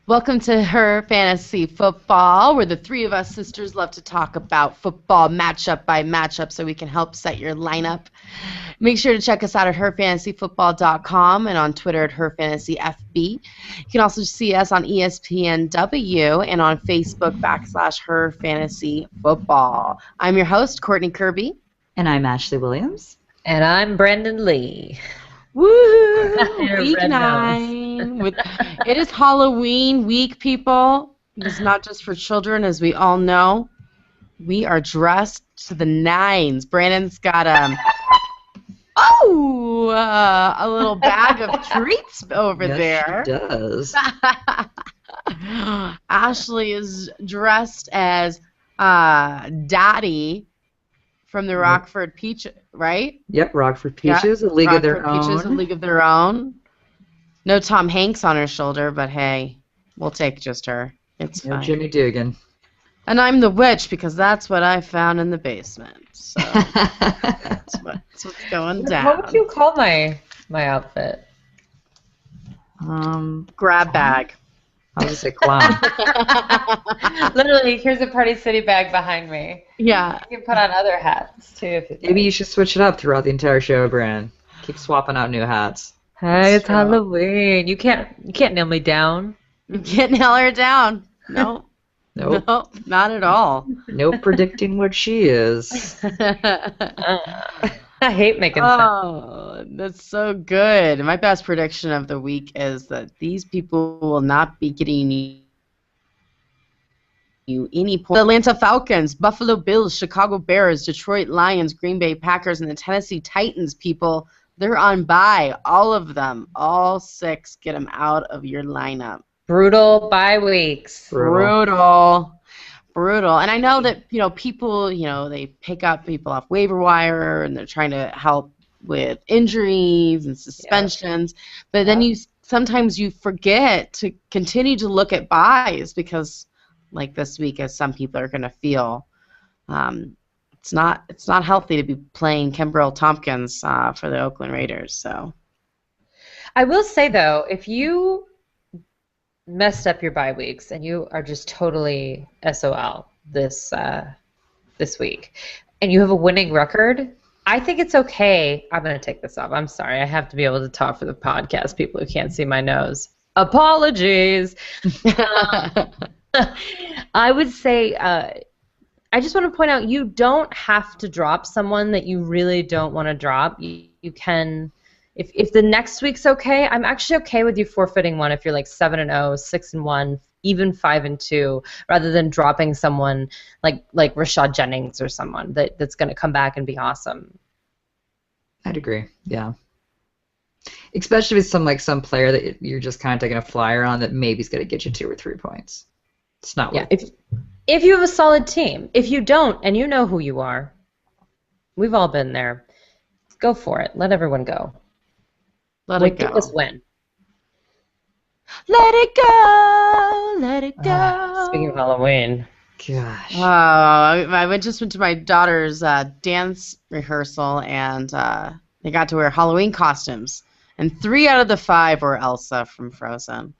Welcome to Her Fantasy Football, where the three of us sisters love to talk about football matchup by matchup so we can help set your lineup. Make sure to check us out at herfantasyfootball.com and on Twitter at herfantasyfb. You can also see us on ESPNW and on Facebook /herfantasyfootball. I'm your host, Courtney Kirby. And I'm Ashley Williams. And I'm Brendan Lee. Woo! Week 9. It is Halloween week, people. It's not just for children, as we all know. We are dressed to the nines. Brandon's got a little bag of treats over there. She does. Ashley is dressed as Dottie from the Rockford Peach, right? Yep, Rockford Peaches, a league of their own. Peaches, a league of their own. No Tom Hanks on her shoulder, but hey, we'll take just her. It's fine. Jimmy Dugan. And I'm the witch because that's what I found in the basement. So that's what's going down. What would you call my outfit? Grab bag. I was gonna say clown. Literally, here's a Party City bag behind me. Yeah. You can put on other hats too if you Maybe you should switch it up throughout the entire show, Brand. Keep swapping out new hats. Hey, it's Halloween. You can't nail me down. You can't nail her down. No. Nope. No, not at all. No predicting what she is. I hate making sense. Oh, that's so good. My best prediction of the week is that these people will not be getting you any points. The Atlanta Falcons, Buffalo Bills, Chicago Bears, Detroit Lions, Green Bay Packers, and the Tennessee Titans, people, they're on bye. All of them. All 6. Get them out of your lineup. Brutal bye weeks. Brutal. And I know that, people, they pick up people off waiver wire and they're trying to help with injuries and suspensions. But then sometimes you forget to continue to look at buys because, like this week, as some people are going to feel, it's not healthy to be playing Kimbrel Tompkins for the Oakland Raiders. So, I will say though, if you messed up your bye weeks and you are just totally SOL this week and you have a winning record, I think it's okay. I'm going to take this off. I'm sorry. I have to be able to talk for the podcast, people who can't see my nose. Apologies. I would say I just want to point out you don't have to drop someone that you really don't want to drop. You can... If the next week's okay, I'm actually okay with you forfeiting one if you're like 7-0, 6-1, even 5-2, rather than dropping someone like Rashad Jennings or someone that's going to come back and be awesome. I'd agree. Yeah. Especially with some player that you're just kind of taking a flyer on that maybe is going to get you 2 or 3 points. It's not worth it. If you have a solid team. If you don't, and you know who you are, we've all been there. Go for it. Let everyone go. Let it go. Let's win. Let it go. Let it go. Speaking of Halloween. Gosh. I just went to my daughter's dance rehearsal, and they got to wear Halloween costumes. And 3 out of the 5 were Elsa from Frozen.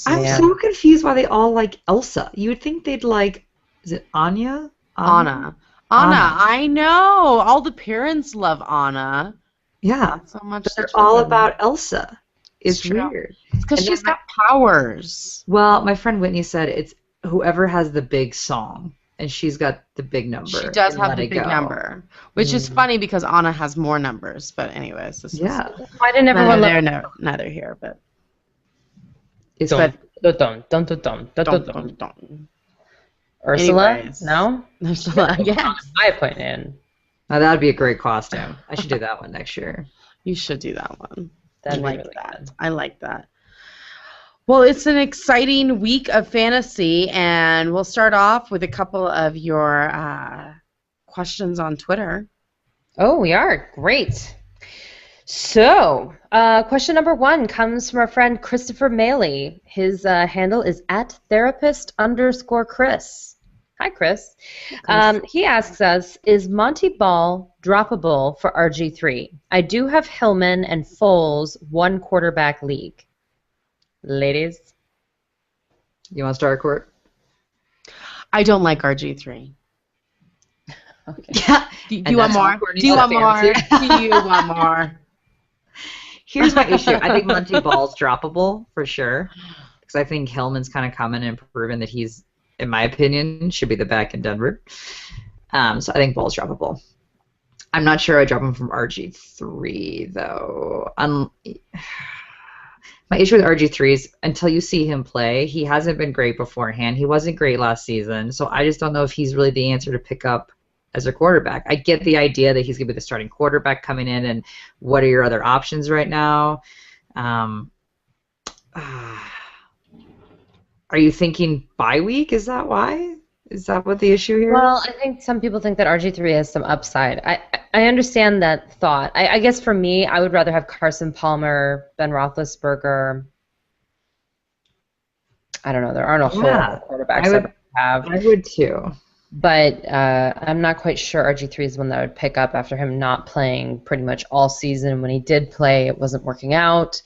I'm so confused why they all like Elsa. You would think they'd like, is it Anya? Anna. I know. All the parents love Anna. Yeah, not so much but they're all about Elsa. It's true. Weird. It's because she's got powers. Well, my friend Whitney said it's whoever has the big song, and she's got the big number. She does have the big number, which is funny because Anna has more numbers. But anyways, why didn't everyone neither here, but it's Ursula? Anyways. No? Ursula, yes. My opinion. Now that would be a great costume. I should do that one next year. You should do that one. That'd I be like really that. good. I like that. Well, it's an exciting week of fantasy, and we'll start off with a couple of your questions on Twitter. Oh, we are. Great. So, question number 1 comes from our friend Christopher Maley. His handle is @therapist_Chris. Hi, Chris. He asks us, is Monty Ball droppable for RG3? I do have Hillman and Foles 1 quarterback league. Ladies? You want to start, Court? I don't like RG3. Okay. Yeah. Do you want more? Do you want more? Do you want more? Here's my issue. I think Monty Ball's droppable for sure, because I think Hillman's kind of coming and proven that he's, in my opinion, should be the back in Denver. So I think Ball's droppable. I'm not sure I drop him from RG3 though. My issue with RG3 is until you see him play, he hasn't been great beforehand. He wasn't great last season, so I just don't know if he's really the answer to pick up as a quarterback. I get the idea that he's going to be the starting quarterback coming in, and what are your other options right now? Are you thinking bye week? Is that why? Is that what the issue here is? Well, I think some people think that RG3 has some upside. I understand that thought. I guess for me, I would rather have Carson Palmer, Ben Roethlisberger. I don't know. There aren't a whole lot of quarterbacks I would have. I would too. But I'm not quite sure RG3 is one that I would pick up after him not playing pretty much all season. When he did play, it wasn't working out,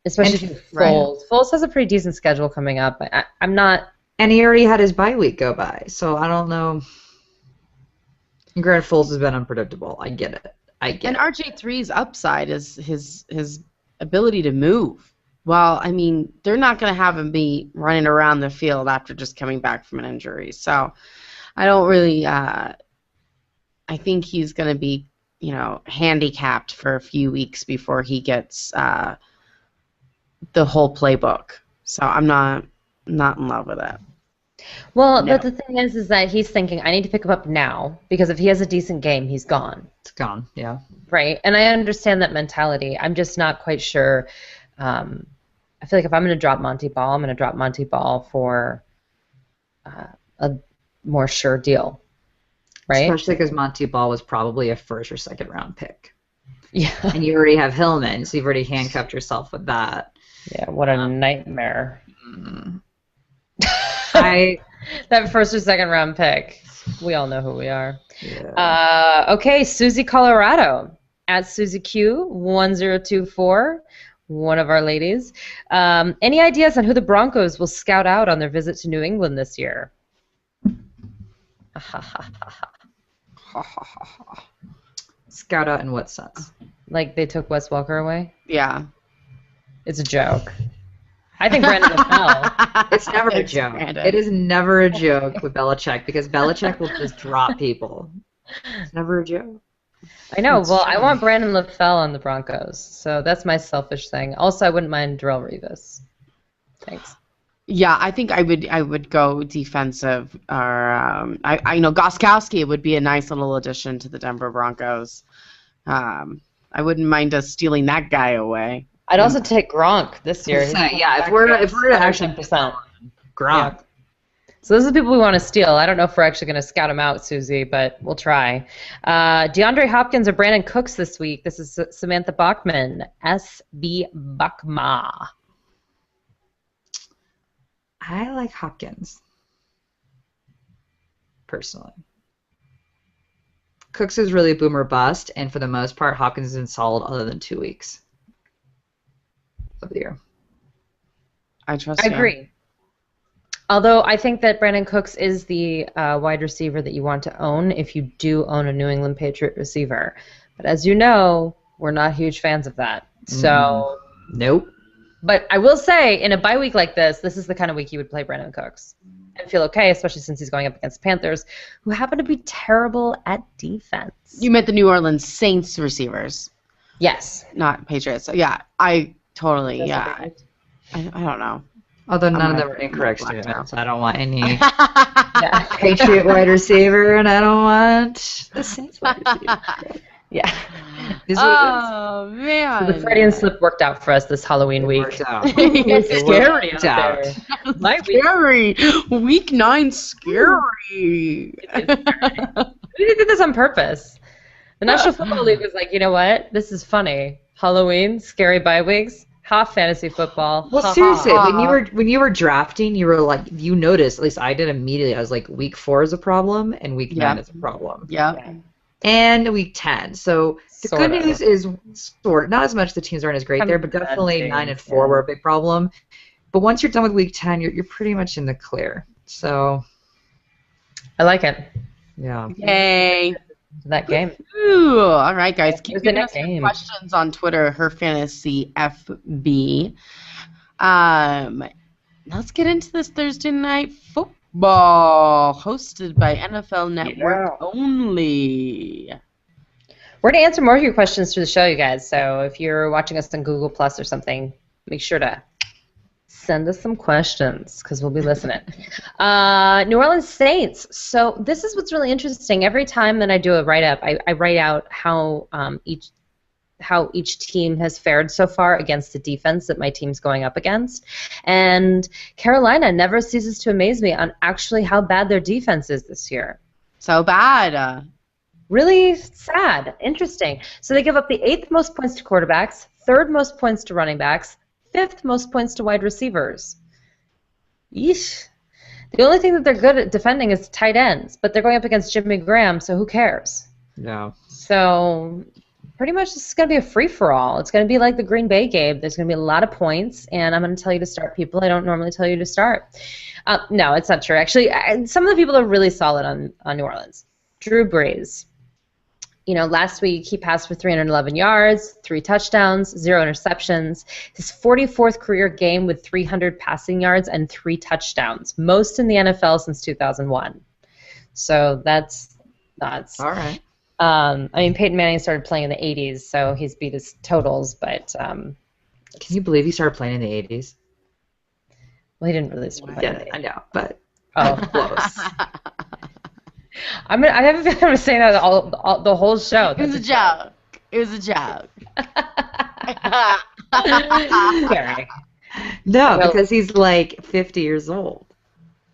especially Foles. Right. Foles has a pretty decent schedule coming up. I'm not. And he already had his bye week go by, so I don't know. Grant Foles has been unpredictable. I get it. And RG3's upside is his ability to move. Well, I mean, they're not going to have him be running around the field after just coming back from an injury. So I don't really I think he's going to be, handicapped for a few weeks before he gets the whole playbook. So I'm not in love with it. Well, but the thing is that he's thinking, I need to pick him up now, because if he has a decent game, he's gone. It's gone, yeah. Right, and I understand that mentality. I'm just not quite sure. I feel like if I'm going to drop Monty Ball, I'm going to drop Monty Ball for a more sure deal, right? Especially because Monty Ball was probably a first or second round pick. Yeah. And you already have Hillman, so you've already handcuffed yourself with that. Yeah, what a nightmare. That first or second round pick. We all know who we are. Yeah. Okay, Susie Colorado at Susie Q 1024. One of our ladies. Any ideas on who the Broncos will scout out on their visit to New England this year? Scout out in what sense? Like they took Wes Welker away? Yeah. It's a joke. I think Brandon LaFell. It's never a joke. Brandon. It is never a joke with Belichick, because Belichick will just drop people. It's never a joke. I know. Well, I want Brandon LaFell on the Broncos, so that's my selfish thing. Also, I wouldn't mind Darrelle Revis. Thanks. Yeah, I think I would go defensive, or I know Gostkowski would be a nice little addition to the Denver Broncos. I wouldn't mind us stealing that guy away. I'd also take Gronk this year. Yeah, if we're to actually percent Gronk. Yeah. So those are the people we want to steal. I don't know if we're actually going to scout them out, Susie, but we'll try. DeAndre Hopkins or Brandon Cooks this week. This is Samantha Bachman, SB Bachma. I like Hopkins, personally. Cooks is really boom or bust, and for the most part, Hopkins has been solid other than 2 weeks of the year. I agree. Although I think that Brandon Cooks is the wide receiver that you want to own if you do own a New England Patriot receiver. But as you know, we're not huge fans of that. So nope. But I will say, in a bye week like this is the kind of week you would play Brandon Cooks and feel okay, especially since he's going up against Panthers, who happen to be terrible at defense. You meant the New Orleans Saints receivers. Yes. Not Patriots. So, yeah, I totally, I don't know. Although none of them are incorrect statements. I don't want any Patriot wide receiver, and I don't want the Saints wide receiver. Yeah. Oh, man. So the Freudian slip worked out for us this Halloween week. Worked out. It's scary out there. Scary. Week 9 scary. We did this on purpose. The National Football League was like, you know what? This is funny. Halloween, scary bye weeks. Half fantasy football. Well, seriously, when you were drafting, you were like, you noticed, at least I did immediately. I was like, week 4 is a problem, and week 9 is a problem. Yeah. and Week 10. So the Sort good of. news is not as much. The teams aren't as great there, but definitely 9 and 4 were a big problem. But once you're done with Week 10, you're pretty much in the clear. So I like it. yeah. Yay. That game. Ooh, all right, guys. Keep Where's the giving us next your game? questions on Twitter, Her Fantasy FB. Let's get into this Thursday night football, hosted by NFL Network only. We're going to answer more of your questions through the show, you guys. So if you're watching us on Google Plus or something, make sure to send us some questions because we'll be listening. New Orleans Saints. So this is what's really interesting. Every time that I do a write-up, I write out how each team has fared so far against the defense that my team's going up against. And Carolina never ceases to amaze me on actually how bad their defense is this year. So bad. Really sad. Interesting. So they give up the 8th most points to quarterbacks, 3rd most points to running backs, 5th most points to wide receivers. Yeesh. The only thing that they're good at defending is tight ends, but they're going up against Jimmy Graham, so who cares? Yeah. So pretty much this is going to be a free-for-all. It's going to be like the Green Bay game. There's going to be a lot of points, and I'm going to tell you to start people I don't normally tell you to start. No, it's not true. Actually, some of the people are really solid on New Orleans. Drew Brees. You know, last week he passed for 311 yards, 3 touchdowns, 0 interceptions. His 44th career game with 300 passing yards and 3 touchdowns, most in the NFL since 2001. So that's nuts. All right. I mean, Peyton Manning started playing in the 80s, so he's beat his totals, but... Can you believe he started playing in the 80s? Well, he didn't really start playing in the 80s. I know, but close. I have a feeling I'm going to say that the whole show. It was a joke. It was a joke. Scary. No, because he's like 50 years old.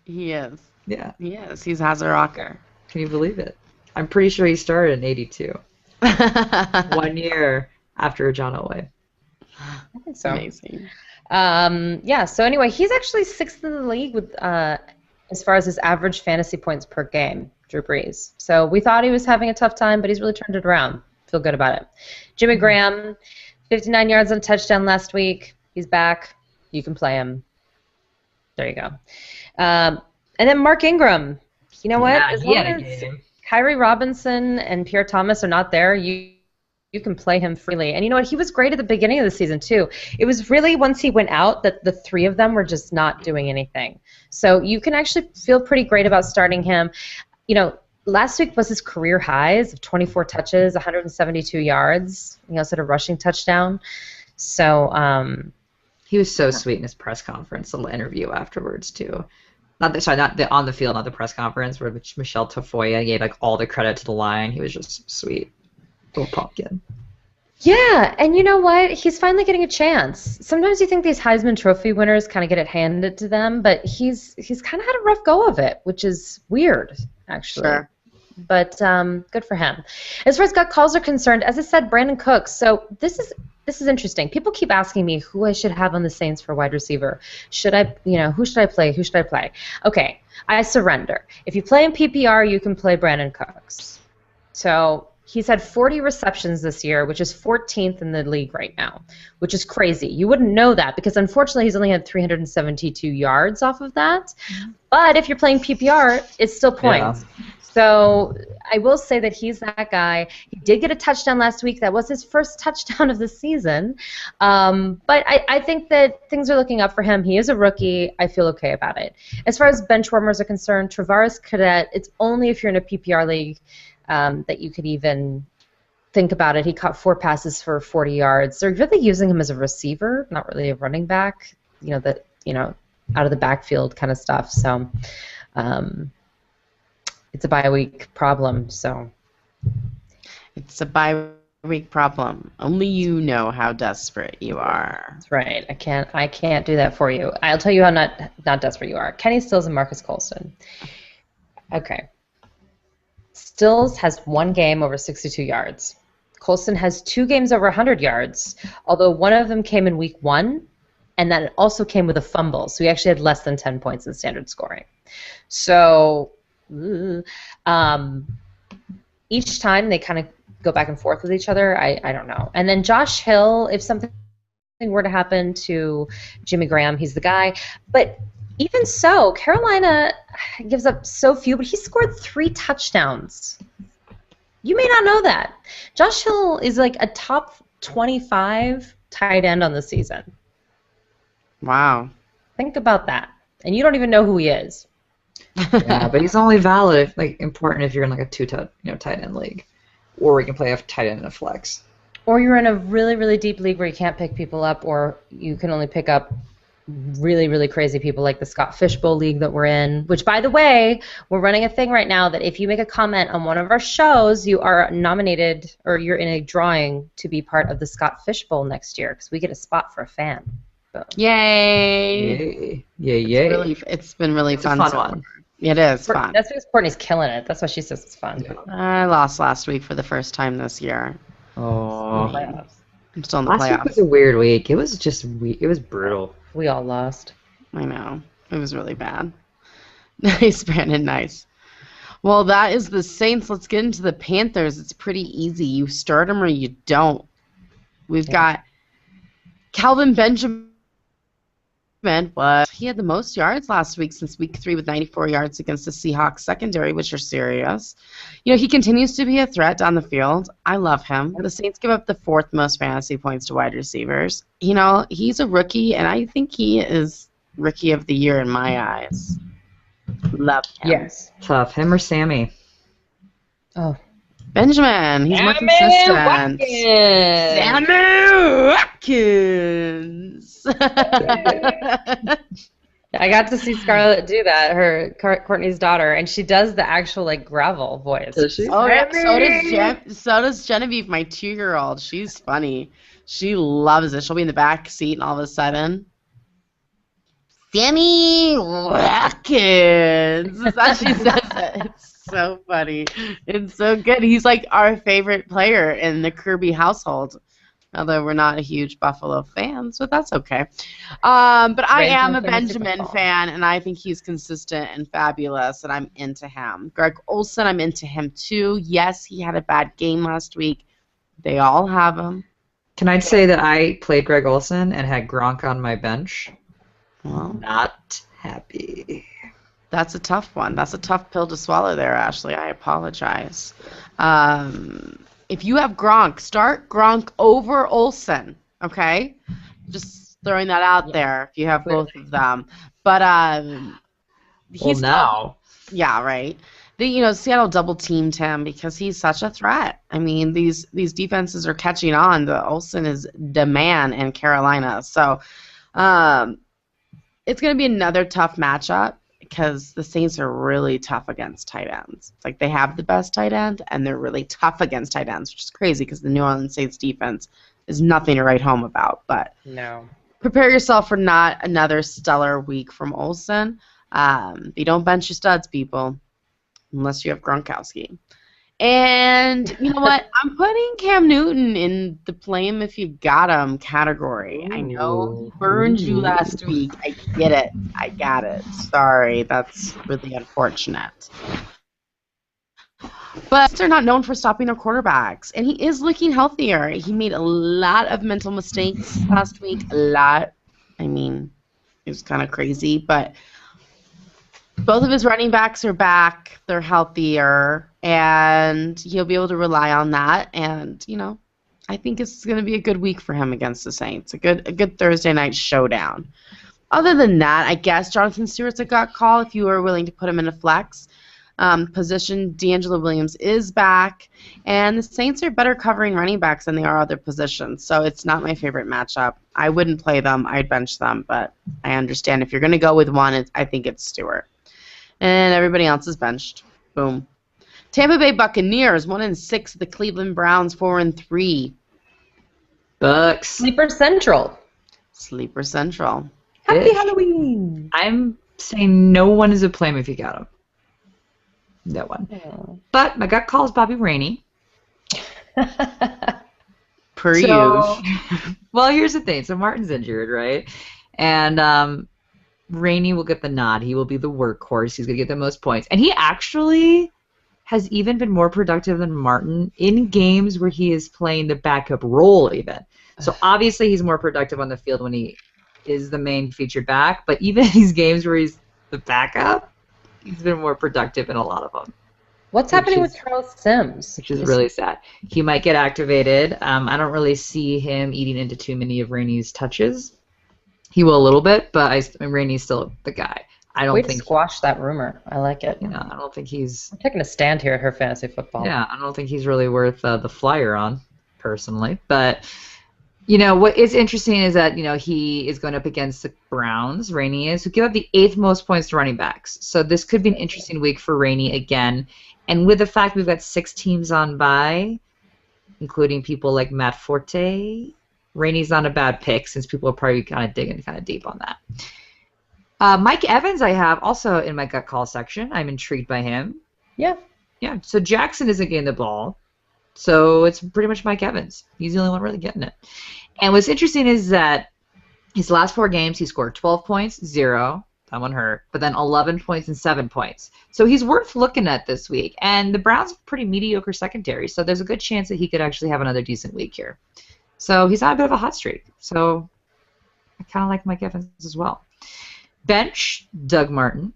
He is. Yeah. He is. He's a rocker. Can you believe it? I'm pretty sure he started in 82. 1 year after John Elway. I think so. Amazing. Yeah, so anyway, he's actually 6th in the league with as far as his average fantasy points per game, Drew Brees. So we thought he was having a tough time, but he's really turned it around. Feel good about it. Jimmy Graham, 59 yards on a touchdown last week. He's back. You can play him. There you go. And then Mark Ingram. You know what? Yeah, As he long had a as game. Kyrie Robinson and Pierre Thomas are not there, you can play him freely. And you know what? He was great at the beginning of the season, too. It was really once he went out that the 3 of them were just not doing anything. So you can actually feel pretty great about starting him. You know, last week was his career highs of 24 touches, 172 yards. He also had a rushing touchdown. So He was so sweet in his press conference, little interview afterwards, too. Not the on the field, not the press conference, where Michelle Tafoya gave like all the credit to the line. He was just sweet. Little pumpkin. yeah, and you know what? He's finally getting a chance. Sometimes you think these Heisman Trophy winners kind of get it handed to them, but he's kind of had a rough go of it, which is weird, actually. Sure. But good for him. As far as gut calls are concerned, as I said, Brandon Cooks. So this is interesting. People keep asking me who I should have on the Saints for wide receiver. Who should I play? Who should I play? Okay, I surrender. If you play in PPR, you can play Brandon Cooks. So he's had 40 receptions this year, which is 14th in the league right now, which is crazy. You wouldn't know that because, unfortunately, he's only had 372 yards off of that. But if you're playing PPR, it's still points. Yeah. So I will say that he's that guy. He did get a touchdown last week. That was his first touchdown of the season. But I think that things are looking up for him. He is a rookie. I feel okay about it. As far as bench warmers are concerned, Travaris Cadet, it's only if you're in a PPR league that you could even think about it. He caught 4 passes for 40 yards. They're really using him as a receiver, not really a running back, out of the backfield kind of stuff. So it's a bye-week problem. So It's a bye-week problem. Only you know how desperate you are. that's right. I can't do that for you. I'll tell you how not desperate you are. Kenny Stills and Marcus Colston. Okay. Stills has 1 game over 62 yards. Colston has 2 games over 100 yards, although one of them came in week 1, and that also came with a fumble, so he actually had less than 10 points in standard scoring. So, each time they kind of go back and forth with each other. I don't know. And then Josh Hill, if something were to happen to Jimmy Graham, he's the guy. But even so, Carolina gives up so few, but he scored 3 touchdowns. You may not know that. Josh Hill is like a top 25 tight end on the season. Wow. Think about that. And you don't even know who he is. Yeah, but he's only valid if, like, important if you're in like a tight end league, or you can play a tight end in a flex. Or you're in a really, really deep league where you can't pick people up, or you can only pick up really, really crazy people like the Scott Fishbowl League that we're in, which, by the way, we're running a thing right now that if you make a comment on one of our shows, you are nominated, or you're in a drawing to be part of the Scott Fishbowl next year, because we get a spot for a fan. Boom. Yay! Yay. It's been really It's fun. a fun one. It is fun. That's because Courtney's killing it. That's why she says it's fun. I lost last week for the first time this year. Oh. Playoffs. I'm still in the Last week playoffs. was a weird week. It was just it was brutal. We all lost. I know. It was really bad. Nice, Brandon, nice. Well, that is the Saints. Let's get into the Panthers. It's pretty easy. You start them or you don't. We've got Calvin Benjamin. But he had the most yards last week since week 3 with 94 yards against the Seahawks secondary, which are serious. You know, he continues to be a threat down the field. I love him. The Saints give up the 4th most fantasy points to wide receivers. You know, he's a rookie, and I think he is rookie of the year in my eyes. Love him. Yes. Tough. Him or Sammy? Oh. Benjamin, he's more consistent. Sammy Watkins. I got to see Scarlett do that, Courtney's daughter, and she does the actual like gravel voice. Does she? Oh yeah, so does Genevieve, my 2-year-old. She's funny. She loves it. She'll be in the back seat, and all of a sudden, Sammy Watkins. That's how she says it. It's so funny. It's so good. He's like our favorite player in the Kirby household. Although we're not a huge Buffalo fan, so that's okay. But I am a Benjamin fan, and I think he's consistent and fabulous, and I'm into him. Greg Olsen, I'm into him too. Yes, he had a bad game last week. They all have him. Can I say that I played Greg Olsen and had Gronk on my bench? Well, Not happy. that's a tough one. That's a tough pill to swallow there, Ashley. I apologize. If you have Gronk, start Gronk over Olsen, okay? Just throwing that out there if you have both of them. But he's now. yeah, right. Seattle double teamed him because he's such a threat. I mean, these defenses are catching on. The Olsen is the man in Carolina. So it's going to be another tough matchup because the Saints are really tough against tight ends. It's like they have the best tight end, and they're really tough against tight ends, which is crazy because the New Orleans Saints defense is nothing to write home about. But No. prepare yourself for not another stellar week from Olsen. You don't bench your studs, people, unless you have Gronkowski. And you know what? I'm putting Cam Newton in the play him if you got him category. I know he burned you last week. I get it. I got it. Sorry. That's really unfortunate. But they're not known for stopping their quarterbacks. And he is looking healthier. He made a lot of mental mistakes last week. A lot. I mean, it was kind of crazy. But both of his running backs are back. They're healthier. And he'll be able to rely on that. And, I think it's going to be a good week for him against the Saints. A good Thursday night showdown. Other than that, I guess Jonathan Stewart's a gut call if you are willing to put him in a flex position. D'Angelo Williams is back. And the Saints are better covering running backs than they are other positions. So it's not my favorite matchup. I wouldn't play them. I'd bench them. But I understand if you're going to go with one, I think it's Stewart. And everybody else is benched. Boom. Tampa Bay Buccaneers 1-6. The Cleveland Browns 4-3. Bucks. Sleeper Central. Sleeper Central. Happy Ish. Halloween. I'm saying no one is a play if you got him. No one. Oh. But my gut call is Bobby Rainey. Per usual. Well, here's the thing. So Martin's injured, right? And Rainey will get the nod. He will be the workhorse. He's going to get the most points. And he actually has even been more productive than Martin in games where he is playing the backup role even. So obviously he's more productive on the field when he is the main featured back, but even in these games where he's the backup, he's been more productive in a lot of them. What's happening with Charles Sims? Which is really sad. He might get activated. I don't really see him eating into too many of Rainey's touches. He will a little bit, but Rainey's still the guy. I don't think squash that rumor. I like it. I don't think he's. I'm taking a stand here at her fantasy football. Yeah, I don't think he's really worth the flyer on, personally. But what is interesting is that he is going up against the Browns. Rainey is, who give up the 8th most points to running backs. So this could be an interesting week for Rainey again. And with the fact we've got 6 teams on bye, including people like Matt Forte, Rainey's not a bad pick since people are probably kind of digging kind of deep on that. Mike Evans I have also in my gut call section. I'm intrigued by him. Yeah. Yeah, so Jackson isn't getting the ball, so it's pretty much Mike Evans. He's the only one really getting it. And what's interesting is that his last 4 games he scored 12 points, 0. That one hurt. But then 11 points and 7 points. So he's worth looking at this week. And the Browns have a pretty mediocre secondary, so there's a good chance that he could actually have another decent week here. So he's on a bit of a hot streak. So I kind of like Mike Evans as well. Bench, Doug Martin.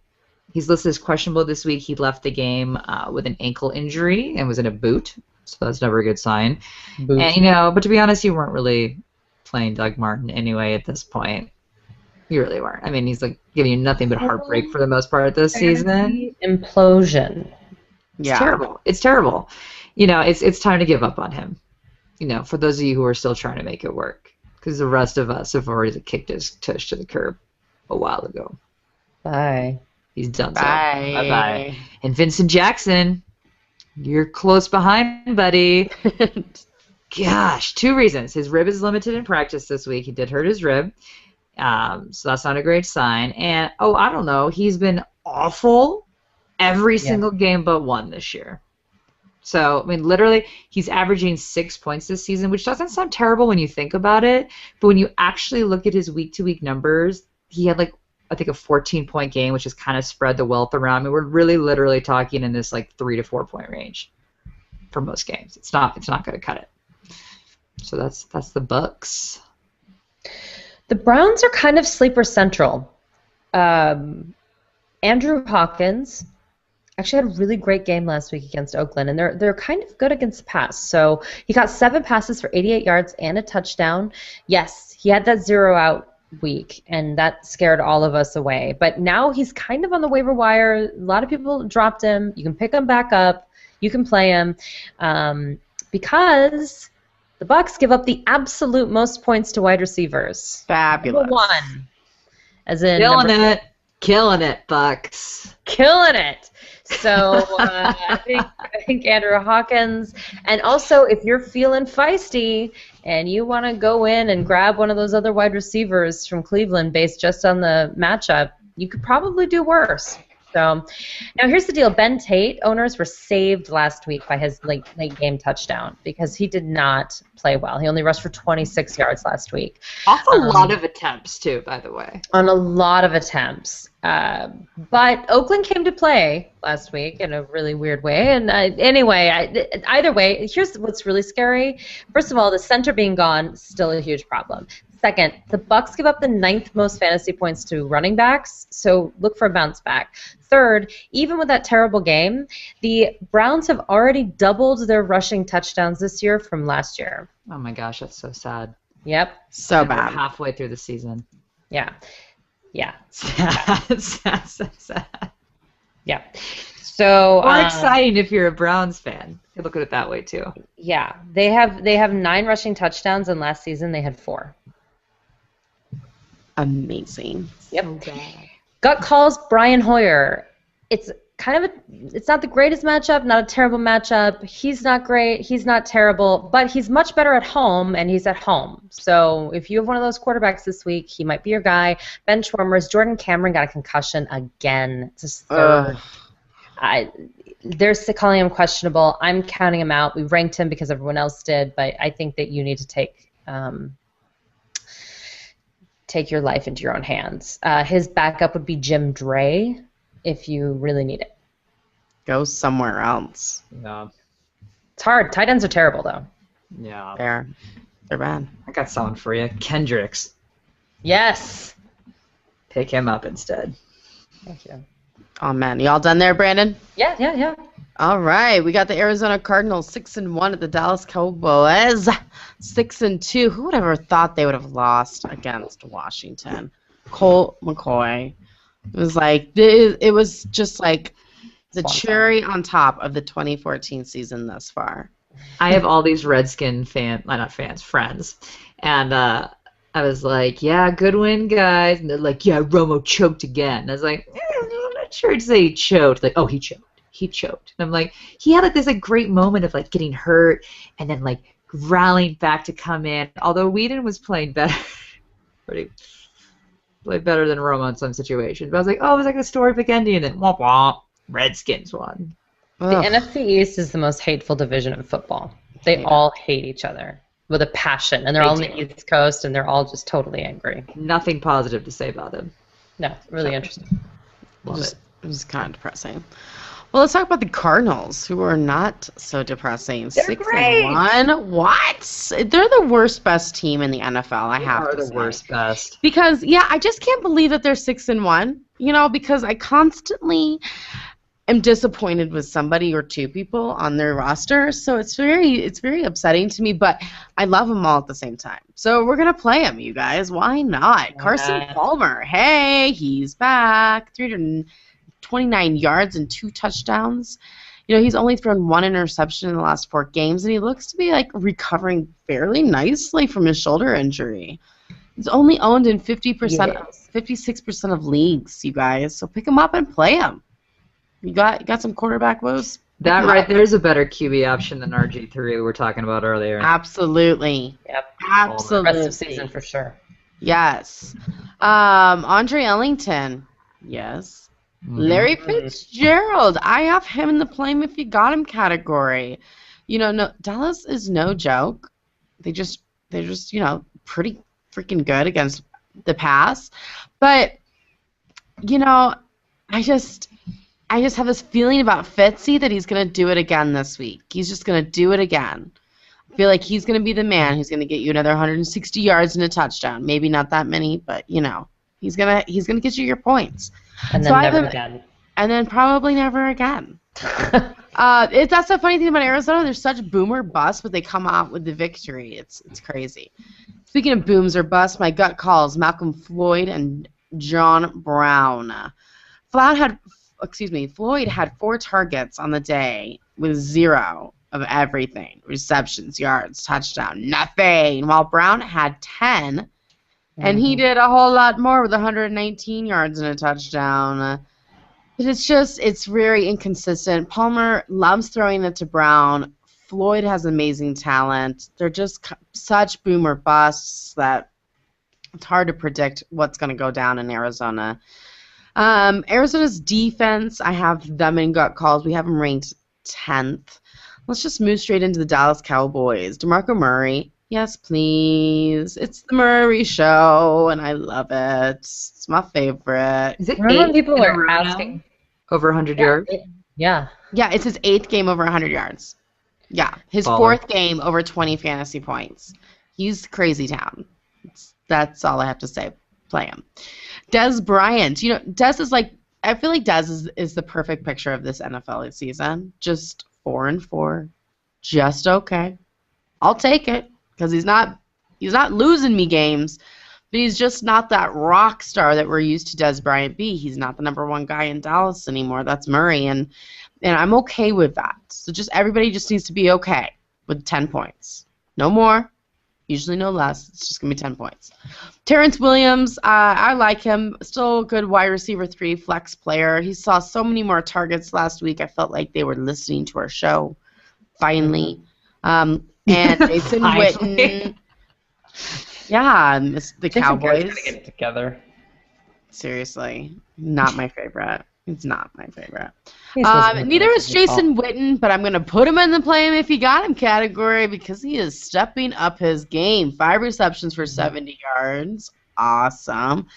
He's listed as questionable this week. He left the game with an ankle injury and was in a boot, so that's never a good sign. Boot. And but to be honest, you weren't really playing Doug Martin anyway at this point. You really weren't. I mean, he's like giving you nothing but heartbreak for the most part this season. Implosion. It's terrible. It's terrible. It's time to give up on him. For those of you who are still trying to make it work, because the rest of us have already kicked his tush to the curb a while ago. Bye. He's done. Bye. So. Bye-bye. And Vincent Jackson, you're close behind, buddy. Gosh, 2 reasons. His rib is limited in practice this week. He did hurt his rib. So that's not a great sign. And, I don't know, he's been awful every single game but 1 this year. So, I mean, literally, he's averaging 6 points this season, which doesn't sound terrible when you think about it. But when you actually look at his week-to-week numbers, he had, I think a 14-point game, which has kind of spread the wealth around. I mean, we're really literally talking in this, 3 to 4 point range for most games. It's not going to cut it. So that's the Bucks. The Browns are kind of sleeper central. Andrew Hawkins actually had a really great game last week against Oakland, and they're kind of good against the pass. So he got 7 passes for 88 yards and a touchdown. Yes, he had that 0-out week, and that scared all of us away. But now he's kind of on the waiver wire. A lot of people dropped him. You can pick him back up. You can play him because the Bucs give up the absolute most points to wide receivers. Fabulous. Number 1. As in Killing it, Bucks. Killing it. So I think Andrew Hawkins, and also if you're feeling feisty and you want to go in and grab one of those other wide receivers from Cleveland based just on the matchup, you could probably do worse. So now here's the deal. Ben Tate, owners were saved last week by his late game touchdown because he did not play well. He only rushed for 26 yards last week. Off a lot of attempts, too, by the way. On a lot of attempts. But Oakland came to play last week in a really weird way. And either way, here's what's really scary. First of all, the center being gone, still a huge problem. Second, the Bucs give up the 9th most fantasy points to running backs, so look for a bounce back. Third, even with that terrible game, the Browns have already doubled their rushing touchdowns this year from last year. Oh my gosh, that's so sad. Yep. So bad. We're halfway through the season. Yeah. Sad. Yeah. So more exciting if you're a Browns fan. You look at it that way too. Yeah, they have 9 rushing touchdowns, and last season they had 4. Amazing. Yep. Gut calls Brian Hoyer. It's it's not the greatest matchup, not a terrible matchup. He's not great, he's not terrible, but he's much better at home, and he's at home. So if you have one of those quarterbacks this week, he might be your guy. Bench warmers, Jordan Cameron got a concussion again. It's his third. They're calling him questionable. I'm counting him out. We ranked him because everyone else did, but I think that you need to take your life into your own hands. His backup would be Jim Dre if you really need it. Go somewhere else. Yeah. It's hard. Tight ends are terrible, though. Yeah. They're bad. I got someone for you. Kendricks. Yes. Pick him up instead. Thank you. Oh man, y'all done there, Brandon? Yeah. All right, we got the Arizona Cardinals 6-1 at the Dallas Cowboys 6-2. Who would have ever thought they would have lost against Washington? Colt McCoy. It was like it was just like the cherry on top of the 2014 season thus far. I have all these Redskin friends, and I was like, yeah, good win, guys. And they're like, yeah, Romo choked again. And I was like, I'm not sure I'd say he choked. Like, oh, he choked. He choked. And I'm like, he had like this like great moment of like getting hurt and then like rallying back to come in. Although Whedon was playing better, played better than Romo in some situations. But I was like, oh, it was like a storybook ending, and then womp womp, Redskins won. The NFC East is the most hateful division of football. They all hate each other with a passion, and they're all on the East Coast, and they're all just totally angry. Nothing positive to say about them. No, really interesting. Love it. It was kind of depressing. Well, let's talk about the Cardinals, who are not so depressing. They're 6-1. What? They're the worst best team in the NFL. I have to say. They are the worst best. Because I just can't believe that they're 6-1. You know, because I constantly am disappointed with somebody or two people on their roster, so it's very upsetting to me. But I love them all at the same time. So we're gonna play them, you guys. Why not? Carson Palmer. Hey, he's back. 329 yards and 2 touchdowns. You know, he's only thrown 1 interception in the last 4 games, and he looks to be like recovering fairly nicely from his shoulder injury. He's only owned in 56% of leagues, you guys. So pick him up and play him. You got some quarterback woes? That right there's a better QB option than RG3 we were talking about earlier. Absolutely. Yep. Absolutely. Rest of season for sure. Yes. Andre Ellington. Yes. Larry Fitzgerald. I have him in the play him if you got him category. You know, no, Dallas is no joke. They're just pretty freaking good against the pass. But I just have this feeling about Fitzy that he's going to do it again this week. He's just going to do it again. I feel like he's going to be the man who's going to get you another 160 yards and a touchdown. Maybe not that many, but he's going to get you your points. And then never again. And then probably never again. That's the funny thing about Arizona. They're such boomer bust, but they come out with the victory. It's crazy. Speaking of booms or busts, my gut calls Malcolm Floyd and John Brown. Floyd had 4 targets on the day with 0 of everything. Receptions, yards, touchdown, nothing. While Brown had 10, and he did a whole lot more with 119 yards and a touchdown. But it's very inconsistent. Palmer loves throwing it to Brown. Floyd has amazing talent. They're just such boomer busts that it's hard to predict what's going to go down in Arizona. Arizona's defense, I have them in gut calls. We have them ranked 10th. Let's just move straight into the Dallas Cowboys. DeMarco Murray, yes, please. It's the Murray Show, and I love it. It's my favorite. Is it Remember when people are asking over 100 yards? Yeah. Yeah, it's his 8th game over 100 yards. Yeah, his 4th game over 20 fantasy points. He's crazy town. That's all I have to say. Play him. Dez Bryant. Dez is like, I feel like Dez is the perfect picture of this NFL season. Just 4-4. Just okay. I'll take it because he's not losing me games, but he's just not that rock star that we're used to Dez Bryant be. He's not the number 1 guy in Dallas anymore. That's Murray, and I'm okay with that. So everybody just needs to be okay with 10 points. No more. Usually no less. It's just going to be 10 points. Terrence Williams, I like him. Still a good wide receiver 3 flex player. He saw so many more targets last week. I felt like they were listening to our show, finally. And Jason Witten. Yeah, the Cowboys. Gonna get it together. Seriously, not my favorite. It's not my favorite. Neither is Jason Witten, but I'm going to put him in the play him if you got him category because he is stepping up his game. 5 receptions for 70 yards. Awesome.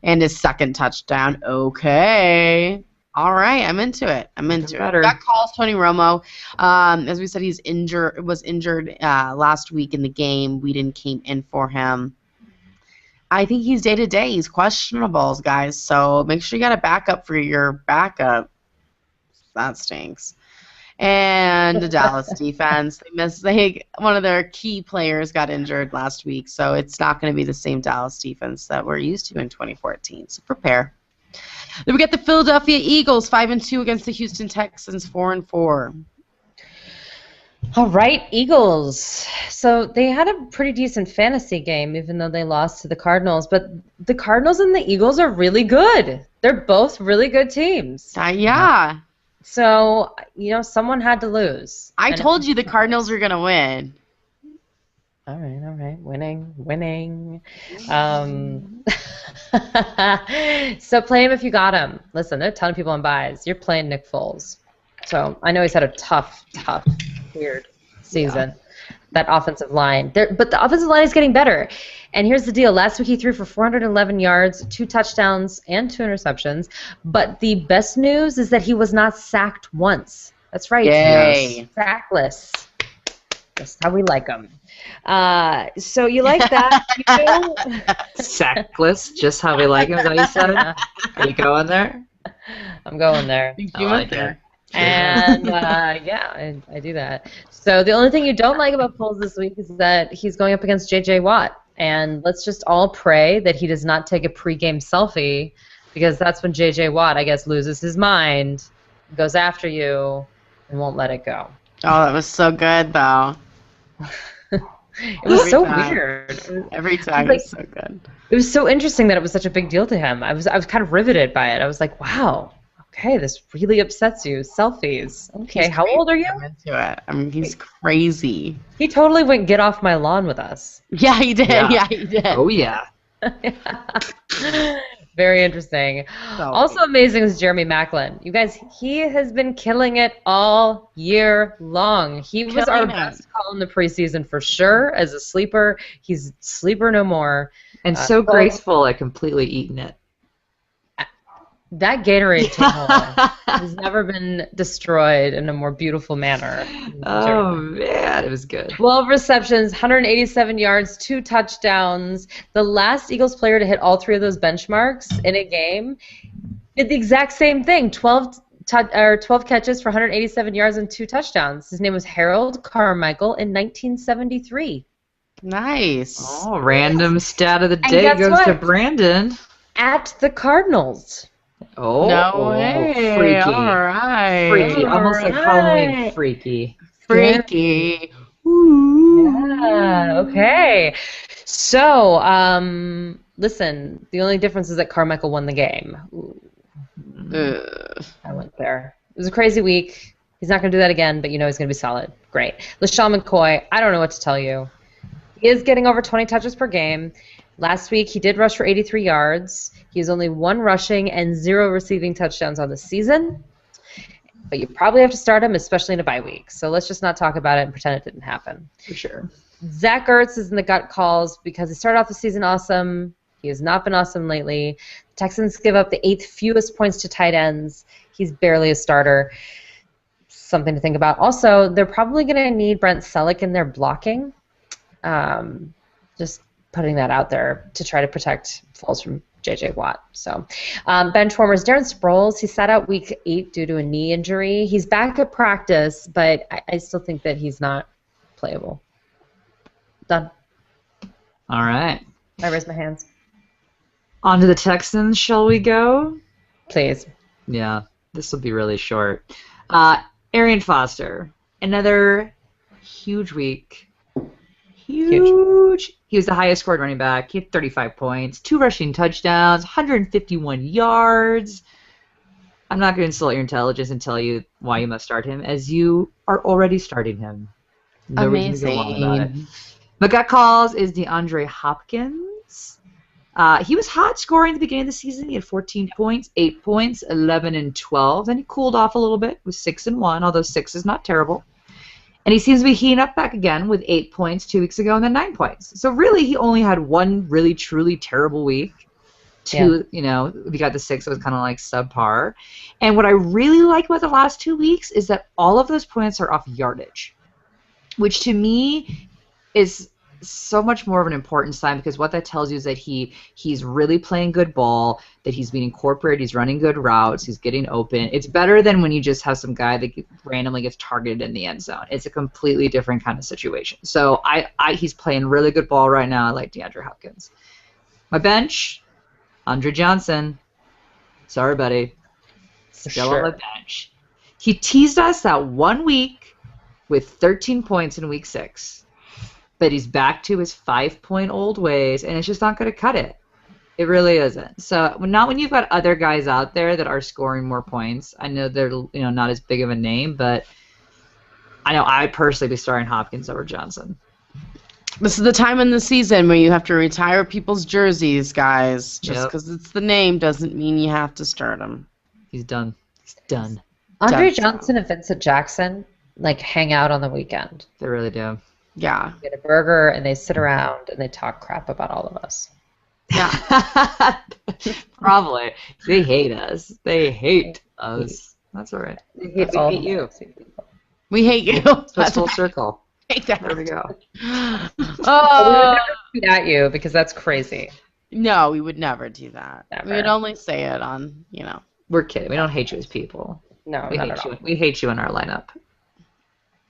And his 2nd touchdown. Okay. All right, I'm into it. I'm into it. Better. Got calls, Tony Romo. As we said, was injured last week in the game. Whedon came in for him. I think he's day-to-day. He's questionable, guys, so make sure you got a backup for your backup. That stinks. And the Dallas defense, one of their key players got injured last week, so it's not going to be the same Dallas defense that we're used to in 2014. So prepare. Then we get the Philadelphia Eagles 5-2 against the Houston Texans 4-4. All right, Eagles. So they had a pretty decent fantasy game, even though they lost to the Cardinals. But the Cardinals and the Eagles are really good. They're both really good teams. Yeah. So, someone had to lose. I told you the Cardinals were going to win. All right. Winning. So play him if you got him. Listen, there are a ton of people on buys. You're playing Nick Foles. So I know he's had a tough, weird season. Yeah. That offensive line. But the offensive line is getting better. And here's the deal. Last week he threw for 411 yards, 2 touchdowns, and 2 interceptions. But the best news is that he was not sacked once. That's right. Yay. Sackless. That's how we like them. So you like that? Sackless, just how we like him, is that what you said? Are you going there? I'm going there. I like there. And, I do that. So the only thing you don't like about Foles this week is that he's going up against J.J. Watt. And let's just all pray that he does not take a pregame selfie, because that's when J.J. Watt, I guess, loses his mind, goes after you, and won't let it go. Oh, that was so good, though. It was so weird. Every time, it was so good. It was so interesting that it was such a big deal to him. I was kind of riveted by it. I was like, wow. Okay, this really upsets you. Selfies. Okay, how old are you? I'm into it. I mean, he's crazy. He totally went get off my lawn with us. Yeah, he did. Yeah, he did. Oh, yeah. Very interesting. Also amazing is Jeremy Maclin. You guys, he has been killing it all year long. He was our best call in the preseason for sure as a sleeper. He's sleeper no more. And so graceful at completely eating it. That Gatorade tail has never been destroyed in a more beautiful manner. Oh, man, it was good. 12 receptions, 187 yards, 2 touchdowns. The last Eagles player to hit all 3 of those benchmarks in a game did the exact same thing, 12 catches for 187 yards and 2 touchdowns. His name was Harold Carmichael in 1973. Nice. Oh, random stat of the day goes to Brandon. At the Cardinals. Oh, no way. Freaky. All right. Freaky. Almost like Halloween freaky. Freaky. Yeah, okay. So, listen, the only difference is that Carmichael won the game. I went there. It was a crazy week. He's not going to do that again, but he's going to be solid. Great. LaShawn McCoy, I don't know what to tell you. He is getting over 20 touches per game. Last week, he did rush for 83 yards. He has only 1 rushing and 0 receiving touchdowns on the season. But you probably have to start him, especially in a bye week. So let's just not talk about it and pretend it didn't happen. For sure. Zach Ertz is in the gut calls because he started off the season awesome. He has not been awesome lately. The Texans give up the 8th fewest points to tight ends. He's barely a starter. Something to think about. Also, they're probably going to need Brent Selleck in their blocking. Just putting that out there to try to protect Foles from J.J. Watt. So, bench warmers, Darren Sproles, he sat out week 8 due to a knee injury. He's back at practice, but I still think that he's not playable. Done. All right. I raise my hands. On to the Texans, shall we go? Please. Yeah, this will be really short. Arian Foster, another huge week. Huge. He was the highest scored running back. He had 35 points, 2 rushing touchdowns, 151 yards. I'm not going to insult your intelligence and tell you why you must start him, as you are already starting him. No reason to go on about it. My gut calls is DeAndre Hopkins. He was hot scoring at the beginning of the season. He had 14 points, 8 points, 11 and 12. Then he cooled off a little bit with 6 and 1, although 6 is not terrible. And he seems to be heating up back again with 8 points 2 weeks ago and then 9 points. So really, he only had one really, truly terrible week. Two, you know, we got the 6 that was kind of like subpar. And what I really like about the last 2 weeks is that all of those points are off yardage, which to me is so much more of an important sign, because what that tells you is that he's really playing good ball, that he's being incorporated, he's running good routes, he's getting open. It's better than when you just have some guy that randomly gets targeted in the end zone. It's a completely different kind of situation. So he's playing really good ball right now. I like DeAndre Hopkins. My bench, Andre Johnson. Sorry, buddy. Still on the bench. He teased us that 1 week with 13 points in week 6. But he's back to his 5-point old ways, and it's just not going to cut it. It really isn't. So not when you've got other guys out there that are scoring more points. I know they're not as big of a name, but I know I personally be starting Hopkins over Johnson. This is the time in the season where you have to retire people's jerseys, guys. Just because it's the name doesn't mean you have to start them. He's done. He's done. Andre Johnson and Vincent Jackson hang out on the weekend. They really do. Yeah. They get a burger and they sit around and they talk crap about all of us. Yeah. Probably. They hate us. They hate us. That's all right. They hate you. We hate you. So it's full circle. Exactly. There we go. We would never tweet at you because that's crazy. No, we would never do that. Never. We would only say it on, We're kidding. We don't hate you as people. No, we not hate at you. all. We hate you in our lineup.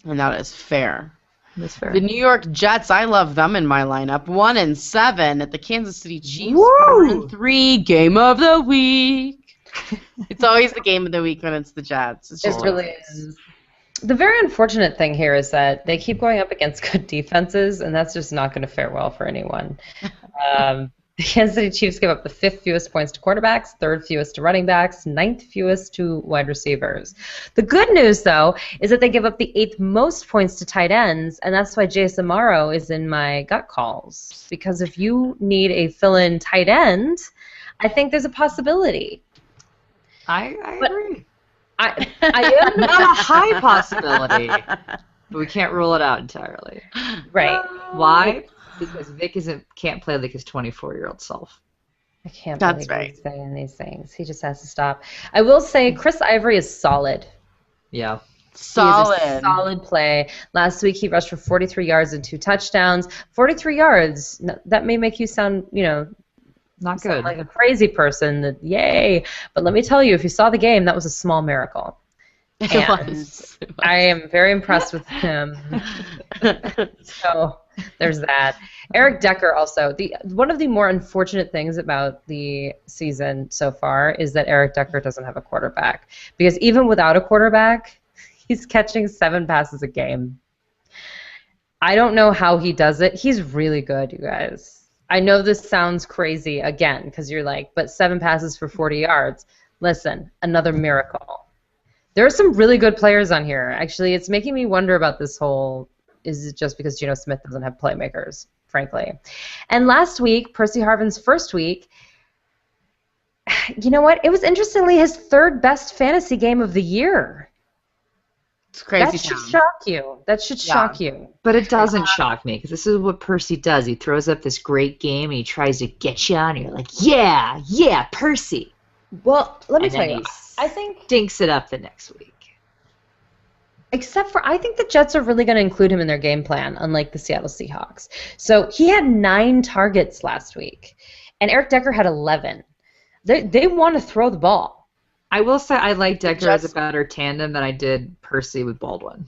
And that is fair. That's fair. The New York Jets, I love them in my lineup. 1-7 at the Kansas City Chiefs. Woo! 4-3 game of the week. It's always the game of the week when it's the Jets. It's just It really is. The very unfortunate thing here is that they keep going up against good defenses, and that's just not going to fare well for anyone. The Kansas City Chiefs give up the 5th fewest points to quarterbacks, 3rd fewest to running backs, 9th fewest to wide receivers. The good news, though, is that they give up the 8th most points to tight ends, and that's why Jace Amaro is in my gut calls. Because if you need a fill-in tight end, I think there's a possibility. I agree. I am Not a high possibility, but we can't rule it out entirely. right. Why? Because Vic can't play like his 24-year-old self. I can't That's believe right. he's saying these things. He just has to stop. I will say Chris Ivory is solid. Yeah. solid. He is a solid play. Last week he rushed for 43 yards and 2 touchdowns. 43 yards. That may make you sound, Not good. like a crazy person. That yay! But let me tell you, if you saw the game, that was a small miracle. It And was. I am very impressed with him. So there's that. Eric Decker also. One of the more unfortunate things about the season so far is that Eric Decker doesn't have a quarterback. Because even without a quarterback, he's catching 7 passes a game. I don't know how he does it. He's really good, you guys. I know this sounds crazy again because you're like, but 7 passes for 40 yards. Listen, another miracle. There are some really good players on here. Actually, it's making me wonder about this whole, is it just because Geno Smith doesn't have playmakers, frankly. And last week, Percy Harvin's first week, you know what? It was interestingly his 3rd best fantasy game of the year. It's crazy. That should shock you. That should shock you. But it doesn't shock me, because this is what Percy does. He throws up this great game, and he tries to get you on, and you're like, yeah, Percy. Well, let me And tell then you, he I think, stinks it up the next week. except for, I think the Jets are really going to include him in their game plan, unlike the Seattle Seahawks. So he had 9 targets last week, and Eric Decker had 11. They want to throw the ball. I will say I like Decker Jets- as a better tandem than I did Percy with Baldwin.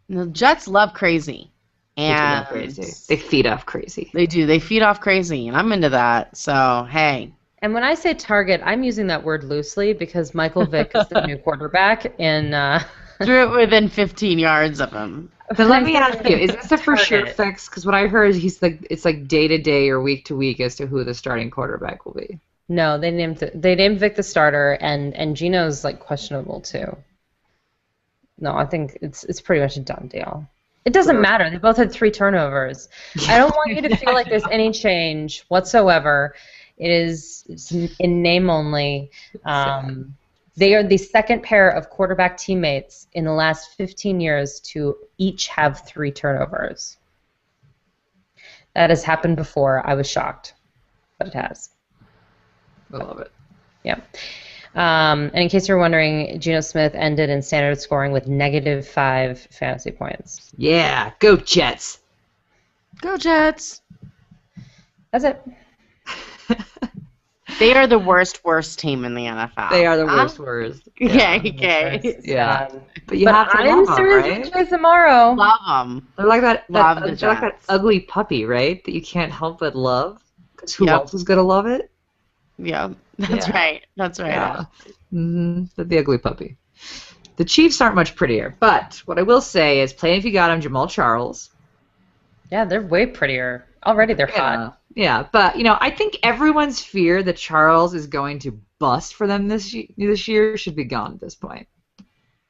The Jets love crazy. They do And love crazy. They feed off crazy. They do. They feed off crazy, and I'm into that. So, hey. And when I say target, I'm using that word loosely because Michael Vick is the new quarterback, and Threw it within 15 yards of him. But let me ask you, is this a for sure Target. fix? Because what I heard is it's like day to day or week to week as to who the starting quarterback will be. no, they named Vic the starter, and Geno's questionable too. No, I think it's pretty much a done deal. It doesn't matter. They both had 3 turnovers. I don't want you to feel like there's any change whatsoever. It's in name only. They are the 2nd pair of quarterback teammates in the last 15 years to each have 3 turnovers. That has happened before. I was shocked, but it has. I love it. Yeah. And in case you're wondering, Geno Smith ended in standard scoring with -5 fantasy points. Yeah, go Jets. Go Jets. That's it. They are the worst team in the NFL. They are the worst. Yeah. Okay. Yeah. But you But have to I'm love them, serious right? with Trey tomorrow. Love them. They're like that, Love the they're like that Jets. ugly puppy, right? That you can't help but love. Because who Yep. else is gonna love it? Yeah, that's Yeah. right. That's right. Yeah. The ugly puppy. The Chiefs aren't much prettier, but what I will say is, play if you got him, Jamal Charles. Yeah, they're way prettier. Already they're hot. Yeah, but I think everyone's fear that Charles is going to bust for them this year should be gone at this point.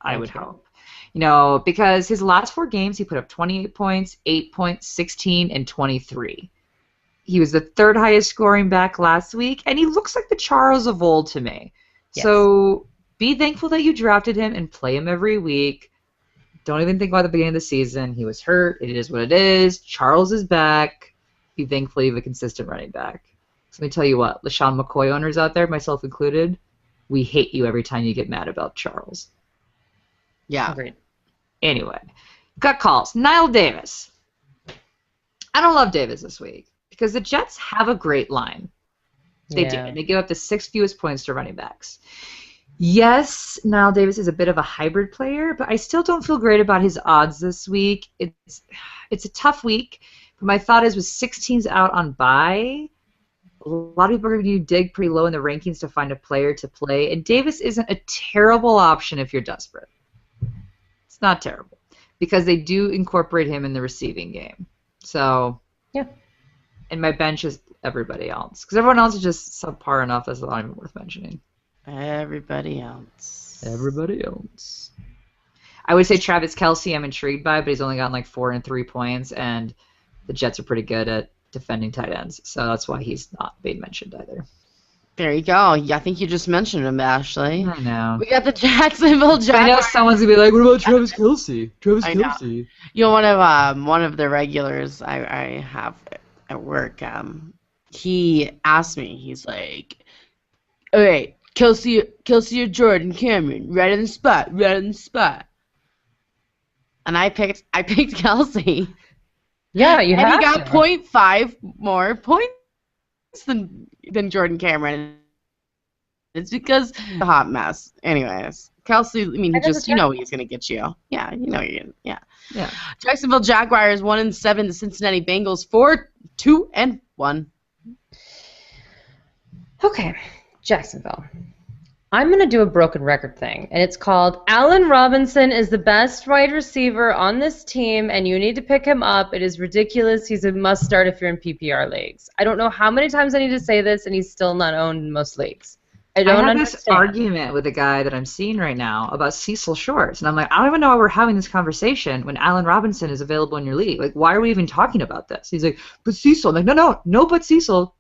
I would hope. Because his last 4 games he put up 28 points, 8 points, 16, and 23. He was the 3rd highest scoring back last week, and he looks like the Charles of old to me. Yes. So be thankful that you drafted him and play him every week. Don't even think about the beginning of the season. He was hurt. It is what it is. Charles is back. Be thankful you have a consistent running back. So let me tell you what, LaShawn McCoy owners out there, myself included, we hate you every time you get mad about Charles. Yeah. Agreed. Anyway, gut calls. Niall Davis. I don't love Davis this week because the Jets have a great line. They do. And they give up the 6th fewest points to running backs. Yes, Niall Davis is a bit of a hybrid player, but I still don't feel great about his odds this week. It's a tough week, but my thought is with 6 teams out on bye, a lot of people are going to dig pretty low in the rankings to find a player to play, and Davis isn't a terrible option if you're desperate. It's not terrible because they do incorporate him in the receiving game. So, yeah. And my bench is everybody else because everyone else is just subpar enough that's not even worth mentioning. Everybody else. Everybody else. I would say Travis Kelce I'm intrigued by, but he's only gotten like 4 and 3 points, and the Jets are pretty good at defending tight ends, so that's why he's not being mentioned either. There you go. I think you just mentioned him, Ashley. I know. We got the Jacksonville Jaguars. I know someone's gonna be like, "What about Travis Kelce?" Travis I know. Kelce. One of the regulars I have at work. He asked me. He's like, "All right, Kelce or Jordan Cameron, right on the spot." And I picked Kelce. Yeah, you have And he got to. 0.5 more points than Jordan Cameron. It's because the hot mess. Anyways, Kelce, I mean, you know he's gonna get you. Yeah, you know you're gonna. Yeah. Jacksonville Jaguars 1-7. The Cincinnati Bengals 4-2-1. Okay, Jacksonville. I'm going to do a broken record thing, and it's called Allen Robinson is the best wide receiver on this team, and you need to pick him up. It is ridiculous. He's a must-start if you're in PPR leagues. I don't know how many times I need to say this, and he's still not owned in most leagues. I don't have this understand. argument with a guy that I'm seeing right now about Cecil Shorts, and I'm like, I don't even know why we're having this conversation when Allen Robinson is available in your league. Like, why are we even talking about this? He's like, but Cecil. I'm like, no, but Cecil.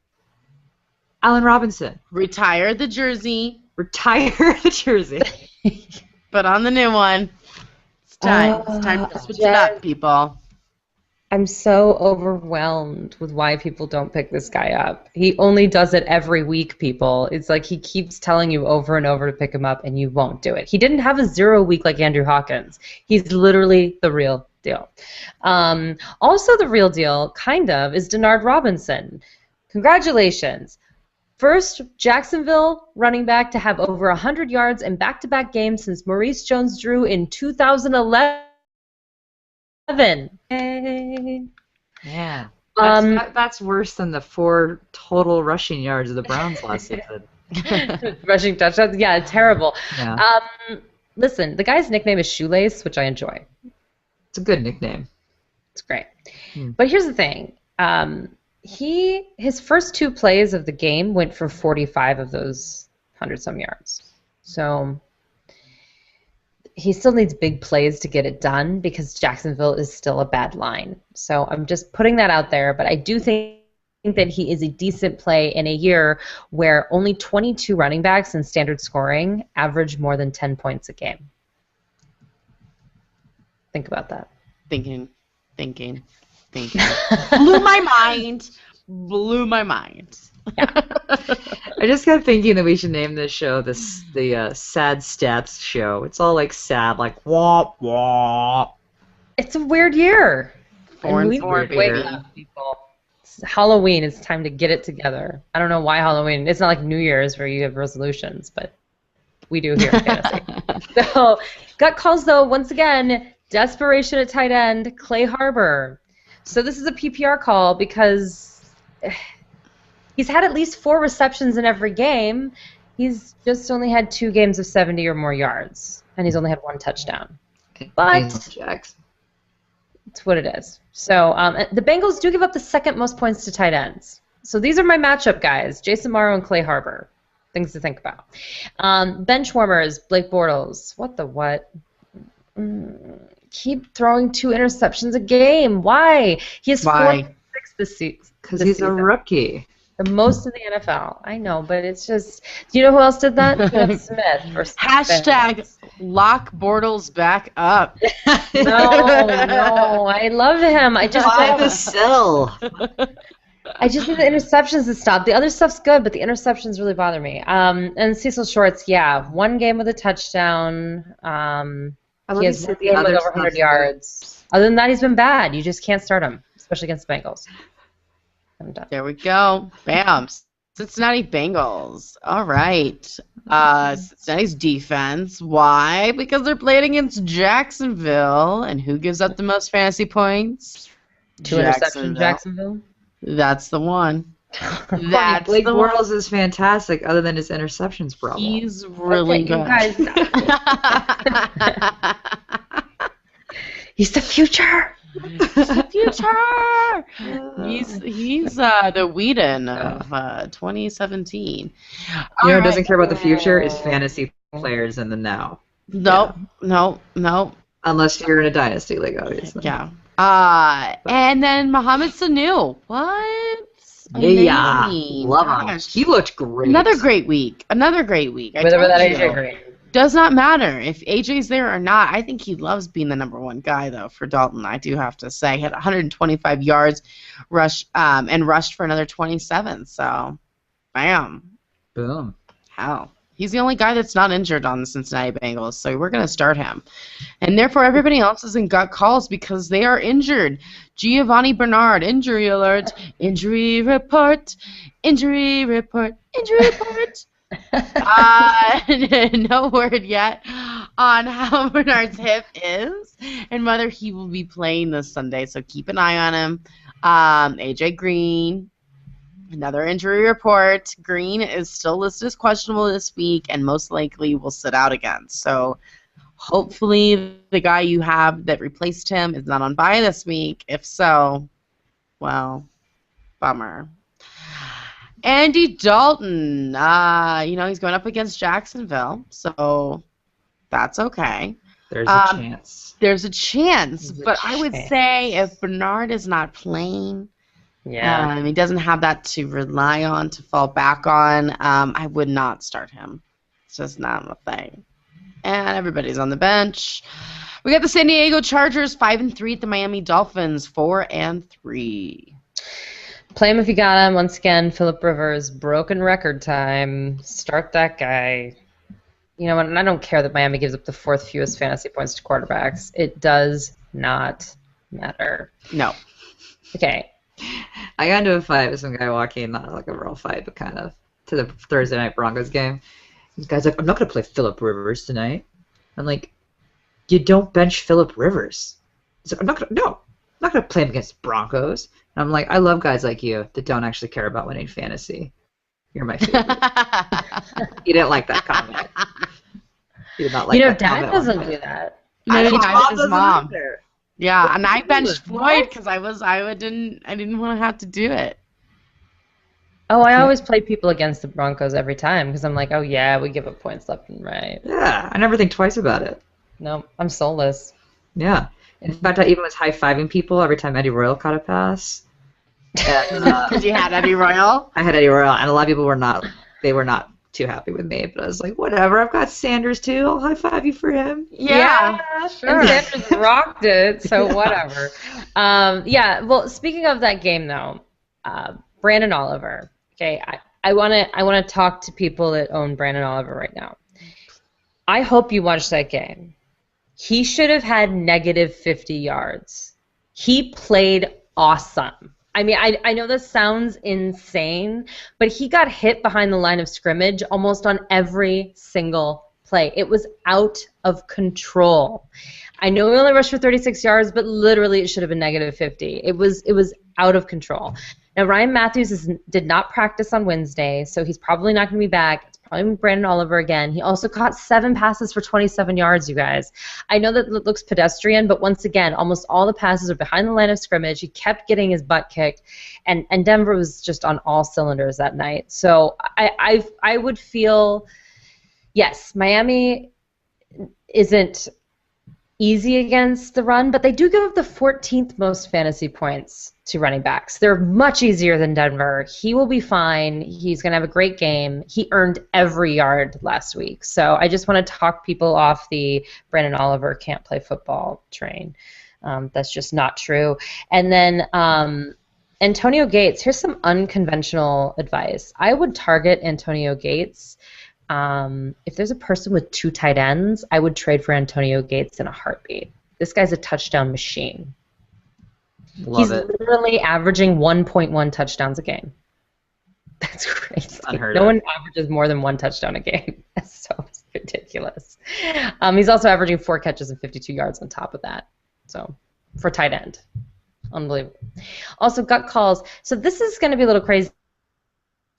Allen Robinson. Retire the jersey. Retire the jersey. Put on the new one. It's time. It's time to switch it up, people. I'm so overwhelmed with why people don't pick this guy up. He only does it every week, people. It's like he keeps telling you over and over to pick him up, and you won't do it. He didn't have a 0 week like Andrew Hawkins. He's literally the real deal. Also the real deal, kind of, is Denard Robinson. Congratulations. First Jacksonville running back to have over 100 yards in back-to-back games since Maurice Jones-Drew in 2011. Yay. Yeah. That's worse than the 4 total rushing yards of the Browns last season. Rushing touchdowns. Yeah, terrible. Yeah. Listen, the guy's nickname is Shoelace, which I enjoy. It's a good nickname. It's great. But here's the thing. His first 2 plays of the game went for 45 of those 100-some yards. So he still needs big plays to get it done because Jacksonville is still a bad line. So I'm just putting that out there. But I do think that he is a decent play in a year where only 22 running backs in standard scoring average more than 10 points a game. Think about that. Thinking. Blew my mind. I just kept thinking that we should name this show the Sad Stats Show. It's all like sad, like wah wah. It's a weird year. 4 and we 4, need to wake baby. up, people. It's Halloween. It's time to get it together. I don't know why Halloween. It's not like New Year's where you have resolutions, but we do here in fantasy. So, gut calls though. Once again, desperation at tight end, Clay Harbor. So this is a PPR call because he's had at least 4 receptions in every game. He's just only had 2 games of 70 or more yards, and he's only had 1 touchdown. But Jackson. it's what it is. So the Bengals do give up the 2nd most points to tight ends. So these are my matchup guys, Jason Morrow and Clay Harbor. Things to think about. Bench warmers, Blake Bortles. What the what? Keep throwing 2 interceptions a game. Why? He has 4 6 this season. Because he's a rookie. The most in the NFL. I know, but it's just... Do you know who else did that? Jeff Smith. Or Hashtag lock Bortles back up. No, I love him. I just Buy the sell. I just need the interceptions to stop. The other stuff's good, but the interceptions really bother me. And Cecil Shorts, yeah, 1 game with a touchdown. He has 1 game with over 100 yards. Other than that, he's been bad. You just can't start him, especially against the Bengals. I'm done. There we go. Bam. Cincinnati Bengals. All right. Cincinnati's defense. Why? Because they're playing against Jacksonville. And who gives up the most fantasy points? 2 interceptions, Jacksonville. That's the one. That's Blake the Bortles is fantastic, other than his interceptions problem. He's really good. You guys, he's the future. The future. He's the Whedon of 2017. You know who doesn't care about the future is fantasy players in the now. Nope. Yeah. Nope. Unless you're in a dynasty league, obviously. Yeah. And then Mohamed Sanu. What? Yeah. Amazing. Love him. Gosh. He looked great. Another great week. With or without AJ Green. Does not matter if AJ's there or not. I think he loves being the number 1 guy, though, for Dalton. I do have to say, he had 125 yards, and rushed for another 27. So, bam, boom. Hell, he's the only guy that's not injured on the Cincinnati Bengals. So we're gonna start him, and therefore everybody else is in gut calls because they are injured. Giovanni Bernard, injury alert, injury report, injury report, injury report. No word yet on how Bernard's hip is and whether he will be playing this Sunday, so keep an eye on him. AJ Green, another injury report. Green is still listed as questionable this week and most likely will sit out again. So hopefully the guy you have that replaced him is not on bye this week. If so, well, bummer. Andy Dalton, he's going up against Jacksonville, so that's okay. There's a chance. There's a chance, but I would say if Bernard is not playing, he doesn't have that to rely on, to fall back on, I would not start him. It's just not a thing. And everybody's on the bench. We got the San Diego Chargers 5-3 at the Miami Dolphins 4-3. Play him if you got him. Once again, Phillip Rivers, broken record time. Start that guy. You know what? And I don't care that Miami gives up the 4th fewest fantasy points to quarterbacks. It does not matter. No. Okay. I got into a fight with some guy walking, not like a real fight, but kind of, to the Thursday night Broncos game. This guy's like, I'm not going to play Phillip Rivers tonight. I'm like, you don't bench Phillip Rivers. He's like, I'm not going to play him against Broncos. And I'm like, I love guys like you that don't actually care about winning fantasy. You're my favorite. He didn't like that comment. He did not like that comment. Dad doesn't do that. No, his his mom. Either. Yeah, and I benched Floyd because I didn't want to have to do it. Oh, I always play people against the Broncos every time because I'm like, oh yeah, we give up points left and right. Yeah, I never think twice about it. No, I'm soulless. Yeah. In fact, I even was high-fiving people every time Eddie Royal caught a pass. Because you had Eddie Royal? I had Eddie Royal, and a lot of people were not too happy with me, but I was like, whatever, I've got Sanders too, I'll high-five you for him. Yeah, sure. And Sanders rocked it, so whatever. Well, speaking of that game, though, Brandon Oliver, Okay, I wanna talk to people that own Brandon Oliver right now. I hope you watched that game. He should have had negative 50 yards. He played awesome. I mean, I know this sounds insane, but he got hit behind the line of scrimmage almost on every single play. It was out of control. I know he only rushed for 36 yards, but literally it should have been negative 50. It was out of control. Now, Ryan Matthews did not practice on Wednesday, so he's probably not going to be back. It's probably Brandon Oliver again. He also caught 7 passes for 27 yards, you guys. I know that it looks pedestrian, but once again, almost all the passes are behind the line of scrimmage. He kept getting his butt kicked, and Denver was just on all cylinders that night. So I would feel, yes, Miami isn't easy against the run, but they do give up the 14th most fantasy points to running backs. They're much easier than Denver. He will be fine. He's going to have a great game. He earned every yard last week. So I just want to talk people off the Brandon Oliver can't play football train. That's just not true. And then Antonio Gates, here's some unconventional advice. I would target Antonio Gates. If there's a person with 2 tight ends, I would trade for Antonio Gates in a heartbeat. This guy's a touchdown machine. He's literally averaging 1.1 touchdowns a game. That's crazy. No one averages more than 1 touchdown a game. That's so ridiculous. He's also averaging 4 catches and 52 yards on top of that. So for tight end. Unbelievable. Also, gut calls. So this is going to be a little crazy.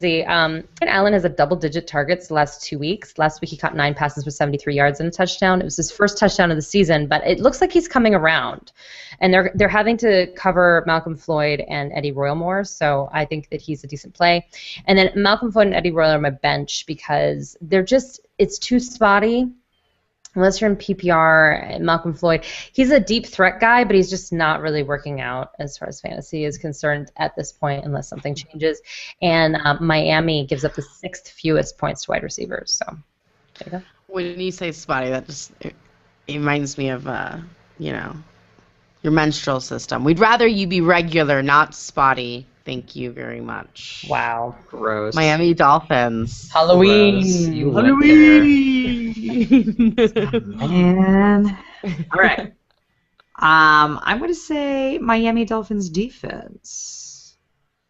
Allen has a double-digit targets the last 2 weeks. Last week he caught 9 passes for 73 yards and a touchdown. It was his first touchdown of the season, but it looks like he's coming around. And they're having to cover Malcolm Floyd and Eddie Royal, so I think that he's a decent play. And then Malcolm Floyd and Eddie Royal are my bench because it's too spotty. Unless you're in PPR, Malcolm Floyd, he's a deep threat guy, but he's just not really working out as far as fantasy is concerned at this point unless something changes. And Miami gives up the 6th fewest points to wide receivers. So there you go. When you say spotty, that just it reminds me of, your menstrual system. We'd rather you be regular, not spotty. Thank you very much. Wow. Gross. Miami Dolphins. Halloween. Man. All right. I'm going to say Miami Dolphins defense.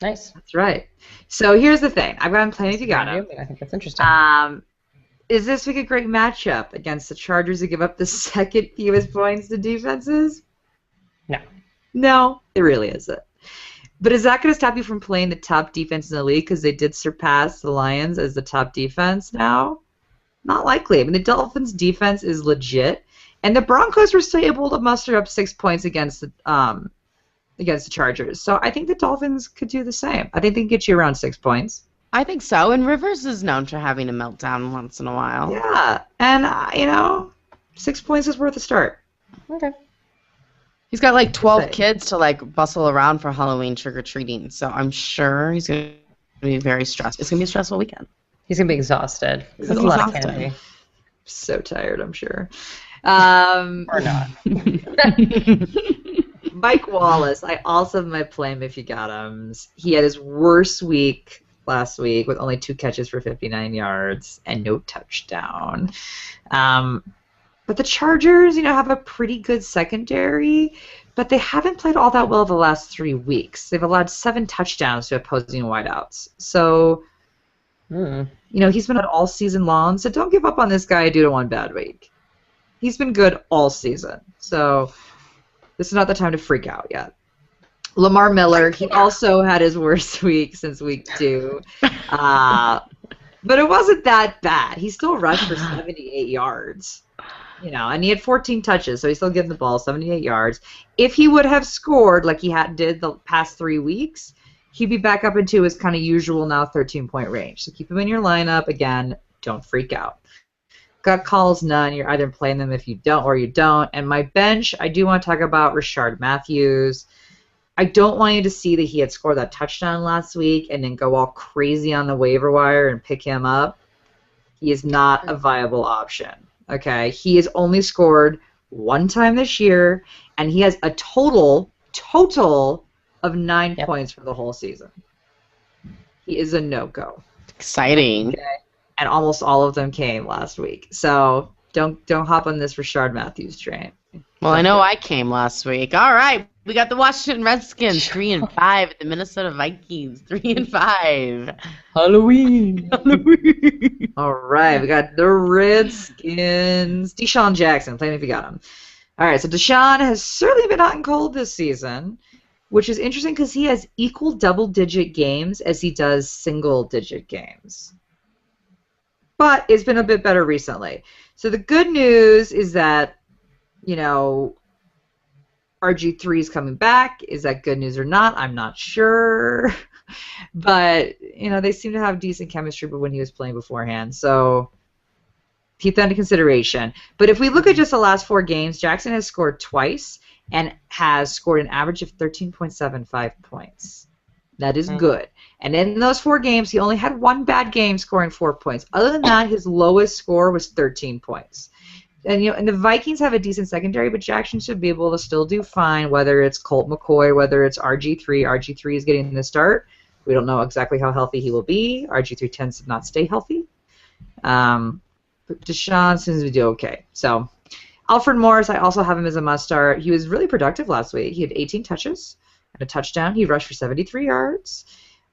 Nice. That's right. So here's the thing. I've got plenty to go. I think that's interesting. Is this week a great matchup against the Chargers who give up the 2nd fewest points to defenses? No. No, it really isn't. But is that going to stop you from playing the top defense in the league because they did surpass the Lions as the top defense now? Not likely. I mean, the Dolphins' defense is legit, and the Broncos were still able to muster up 6 points against the Chargers. So I think the Dolphins could do the same. I think they can get you around 6 points. I think so, and Rivers is known for having a meltdown once in a while. Yeah, and 6 points is worth a start. Okay. He's got like 12 kids to bustle around for Halloween trick-or-treating, so I'm sure he's going to be very stressed. It's going to be a stressful weekend. He's going to be exhausted. That's a lot of candy. So tired, I'm sure. Or not. Mike Wallace, I also have my play him if you got him. He had his worst week last week with only 2 catches for 59 yards and no touchdown. But the Chargers, have a pretty good secondary, but they haven't played all that well the last 3 weeks. They've allowed 7 touchdowns to opposing wideouts. So, he's been good all season long, so don't give up on this guy due to 1 bad week. He's been good all season, so this is not the time to freak out yet. Lamar Miller, he also had his worst week since week 2. But it wasn't that bad. He still rushed for 78 yards. And he had 14 touches, so he's still getting the ball, 78 yards. If he would have scored like he did the past 3 weeks, he'd be back up into his kind of usual now 13-point range. So keep him in your lineup. Again, don't freak out. Gut calls, none. You're either playing them if you don't or you don't. And my bench, I do want to talk about Rashard Matthews. I don't want you to see that he had scored that touchdown last week and then go all crazy on the waiver wire and pick him up. He is not a viable option. Okay, he has only scored 1 time this year, and he has a total of 9 points for the whole season. He is a no-go. Exciting. Okay. And almost all of them came last week. So don't hop on this Rashard Matthews train. Well, I know I came last week. All right, we got the Washington Redskins 3-5 at the Minnesota Vikings 3-5. Halloween. All right, we got the Redskins. Deshaun Jackson, play me if you got him. All right, so Deshaun has certainly been hot and cold this season, which is interesting because he has equal double-digit games as he does single-digit games. But it's been a bit better recently. So the good news is that, you know, RG3 is coming back. Is that good news or not? I'm not sure. But, you know, they seem to have decent chemistry when he was playing beforehand. So keep that into consideration. But if we look at just the last 4 games, Jackson has scored twice and has scored an average of 13.75 points. That is good. And in those 4 games, he only had 1 bad game scoring 4 points. Other than that, his lowest score was 13 points. And you know, and the Vikings have a decent secondary, but Jackson should be able to still do fine, whether it's Colt McCoy, whether it's RG3. RG3 is getting the start. We don't know exactly how healthy he will be. RG3 tends to not stay healthy. But Deshaun seems to do okay. So Alfred Morris, I also have him as a must-start. He was really productive last week. He had 18 touches and a touchdown. He rushed for 73 yards.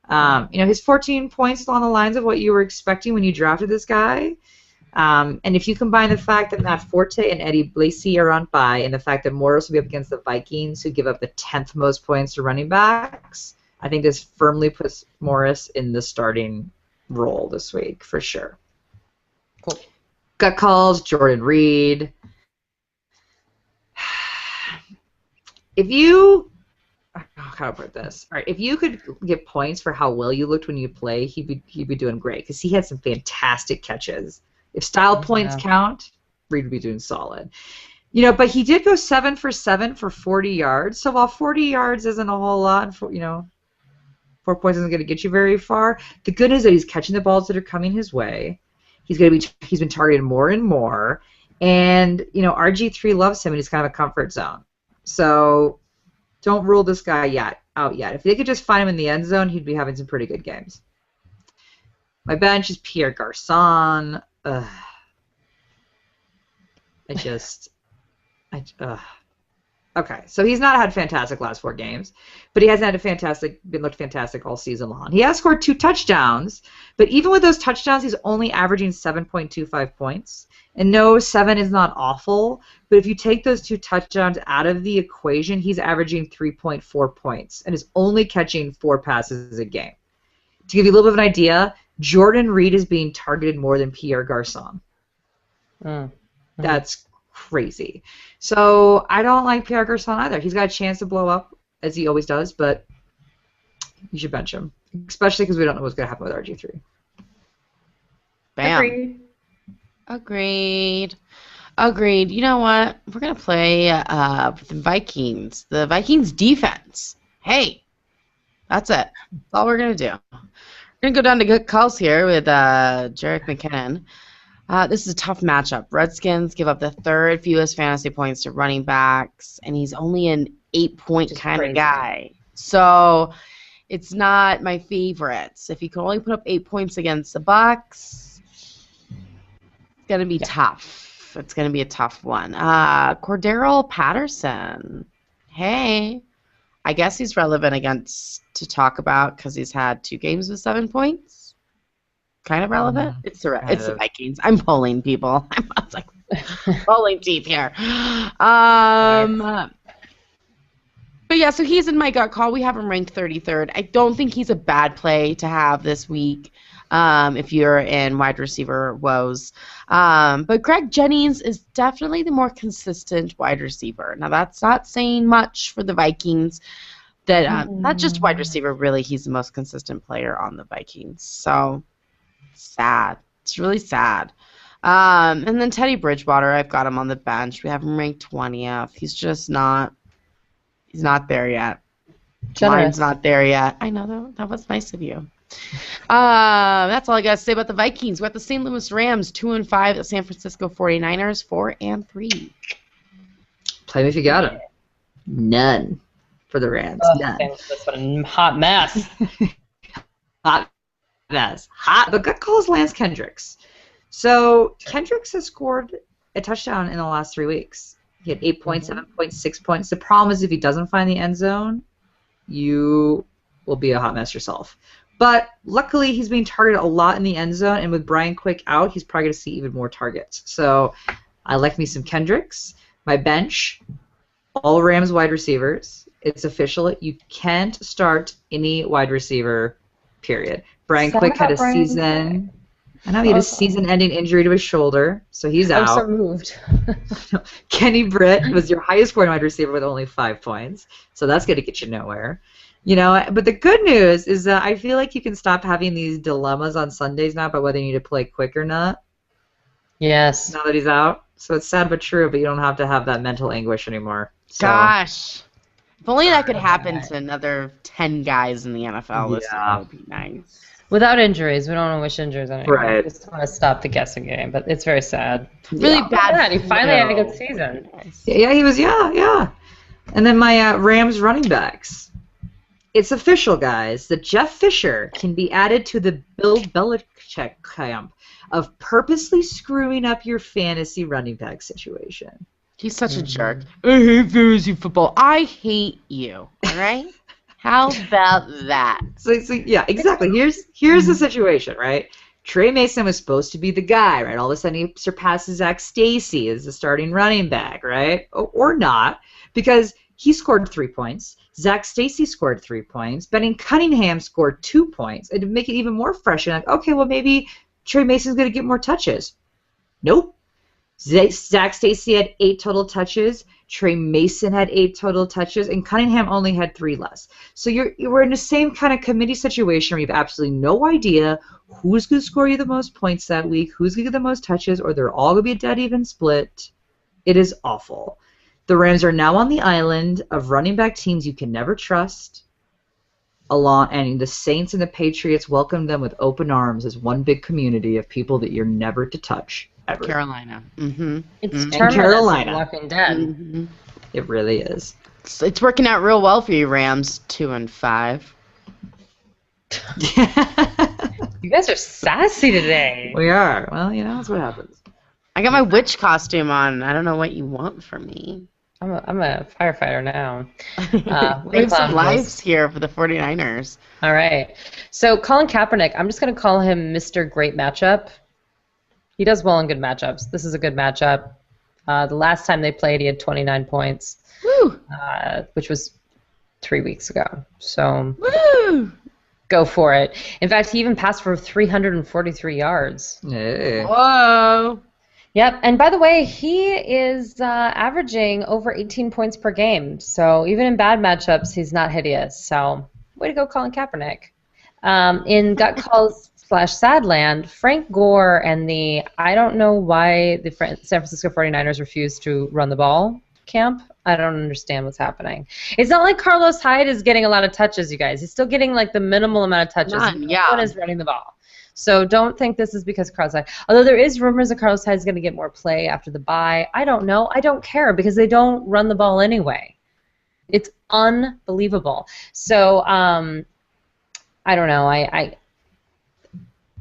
You know, his 14 points is on the lines of what you were expecting when you drafted this guy. And if you combine the fact that Matt Forte and Eddie Lacy are on bye, and the fact that Morris will be up against the Vikings, who give up the 10th most points to running backs, I think this firmly puts Morris in the starting role this week for sure. Cool. Gut calls, Jordan Reed. If you, how do I put this? All right, if you could get points for how well you looked when you play, he'd be doing great because he had some fantastic catches. If style points count, Reed would be doing solid. You know, but he did go 7 for 7 for 40 yards. So while 40 yards isn't a whole lot, you know, 4 points isn't going to get you very far. The good news is that he's catching the balls that are coming his way. He's been targeted more and more, and you know, RG3 loves him, and he's kind of a comfort zone. So don't rule this guy out yet. If they could just find him in the end zone, he'd be having some pretty good games. My bench is Pierre Garçon. Okay, so he's not had fantastic last 4 games, but he hasn't had looked fantastic all season long. He has scored 2 touchdowns, but even with those touchdowns, he's only averaging 7.25 points. And no, 7 is not awful, but if you take those 2 touchdowns out of the equation, he's averaging 3.4 points and is only catching 4 passes a game. To give you a little bit of an idea, Jordan Reed is being targeted more than Pierre Garçon. That's crazy. So I don't like Pierre Garçon either. He's got a chance to blow up, as he always does, but you should bench him, especially because we don't know what's going to happen with RG3. Bam. Agreed. You know what? We're going to play with the Vikings. The Vikings defense. Hey, that's it. That's all we're going to do. We're going to go down to good calls here with Jerick McKinnon. This is a tough matchup. Redskins give up the 3rd fewest fantasy points to running backs, and he's only an 8-point kind of guy. So it's not my favorites. If he can only put up 8 points against the Bucs, it's going to be tough. It's going to be a tough one. Cordero Patterson. Hey. I guess he's relevant to talk about because he's had 2 games with 7 points. Kind of relevant. It's the Vikings. I'm polling people. I'm like polling deep here. But yeah, so he's in my gut call. We have him ranked 33rd. I don't think he's a bad play to have this week if you're in wide receiver woes. But Greg Jennings is definitely the more consistent wide receiver. Now, that's not saying much for the Vikings. That not just wide receiver, really, he's the most consistent player on the Vikings. So sad. It's really sad. And then Teddy Bridgewater, I've got him on the bench. We have him ranked 20th. He's just not. He's not there yet. Mine's not there yet. I know that was nice of you. That's all I got to say about the Vikings. We got the St. Louis Rams 2-5, the San Francisco 49ers 4-3. Play me if you got him. None for the Rams. None. That's a hot mess. Hot mess. Hot. But good call is Lance Kendricks. So Kendricks has scored a touchdown in the last 3 weeks. He had 8 points, 7 points, 6 points. The problem is if he doesn't find the end zone, you will be a hot mess yourself. But luckily, he's being targeted a lot in the end zone, and with Brian Quick out, he's probably going to see even more targets. So I like me some Kendricks. My bench, all Rams wide receivers. It's official. You can't start any wide receiver, period. Brian Quick had a season. I know he had a season-ending injury to his shoulder, so he's out. I'm so moved. Kenny Britt was your highest scoring wide receiver with only 5 points, so that's going to get you nowhere. You know, but the good news is that I feel like you can stop having these dilemmas on Sundays now about whether you need to play Quick or not. Yes. Now that he's out. So it's sad but true, but you don't have to have that mental anguish anymore. So. Gosh. If only that could happen to another 10 guys in the NFL this year, that would be nice. Without injuries. We don't want to wish injuries on anyone. Right. We just want to stop the guessing game, but it's very sad. Really bad. He finally had a good season. Yeah, he was, yeah. And then my Rams running backs. It's official, guys, that Jeff Fisher can be added to the Bill Belichick camp of purposely screwing up your fantasy running back situation. He's such a jerk. I hate fantasy football. I hate you. All right? How about that? So yeah, exactly. Here's the situation, right? Trey Mason was supposed to be the guy, right? All of a sudden he surpasses Zach Stacy as the starting running back, right? Or not, because he scored 3 points. Zach Stacy scored 3 points. Benny Cunningham scored 2 points. And to make it even more fresh, you're like, okay, well maybe Trey Mason's going to get more touches. Nope. Zach Stacy had 8 total touches. Trey Mason had 8 total touches, and Cunningham only had 3 less. So we're in the same kind of committee situation where you have absolutely no idea who's going to score you the most points that week, who's going to get the most touches, or they're all going to be a dead even split. It is awful. The Rams are now on the island of running back teams you can never trust. And the Saints and the Patriots welcome them with open arms as one big community of people that you're never to touch. Ever. Carolina. Mm-hmm. It's Carolina. Walking Dead. Mm-hmm. It really is. It's working out real well for you, Rams. 2-5. You guys are sassy today. We are. Well, that's what happens. I got my witch costume on. I don't know what you want from me. I'm a firefighter now. We have some lives here for the 49ers. All right. So Colin Kaepernick, I'm just going to call him Mr. Great Matchup. He does well in good matchups. This is a good matchup. The last time they played, he had 29 points, which was 3 weeks ago. So go for it. In fact, he even passed for 343 yards. Hey. Whoa. Yep, and by the way, he is averaging over 18 points per game. So even in bad matchups, he's not hideous. So way to go, Colin Kaepernick. In Gut Calls / Sadland, Frank Gore and I don't know why the San Francisco 49ers refused to run the ball camp. I don't understand what's happening. It's not like Carlos Hyde is getting a lot of touches, you guys. He's still getting like the minimal amount of touches. No one is running the ball. So don't think this is because Carlos Hyde. Although there is rumors that Carlos Hyde is going to get more play after the bye. I don't know. I don't care because they don't run the ball anyway. It's unbelievable. So I don't know.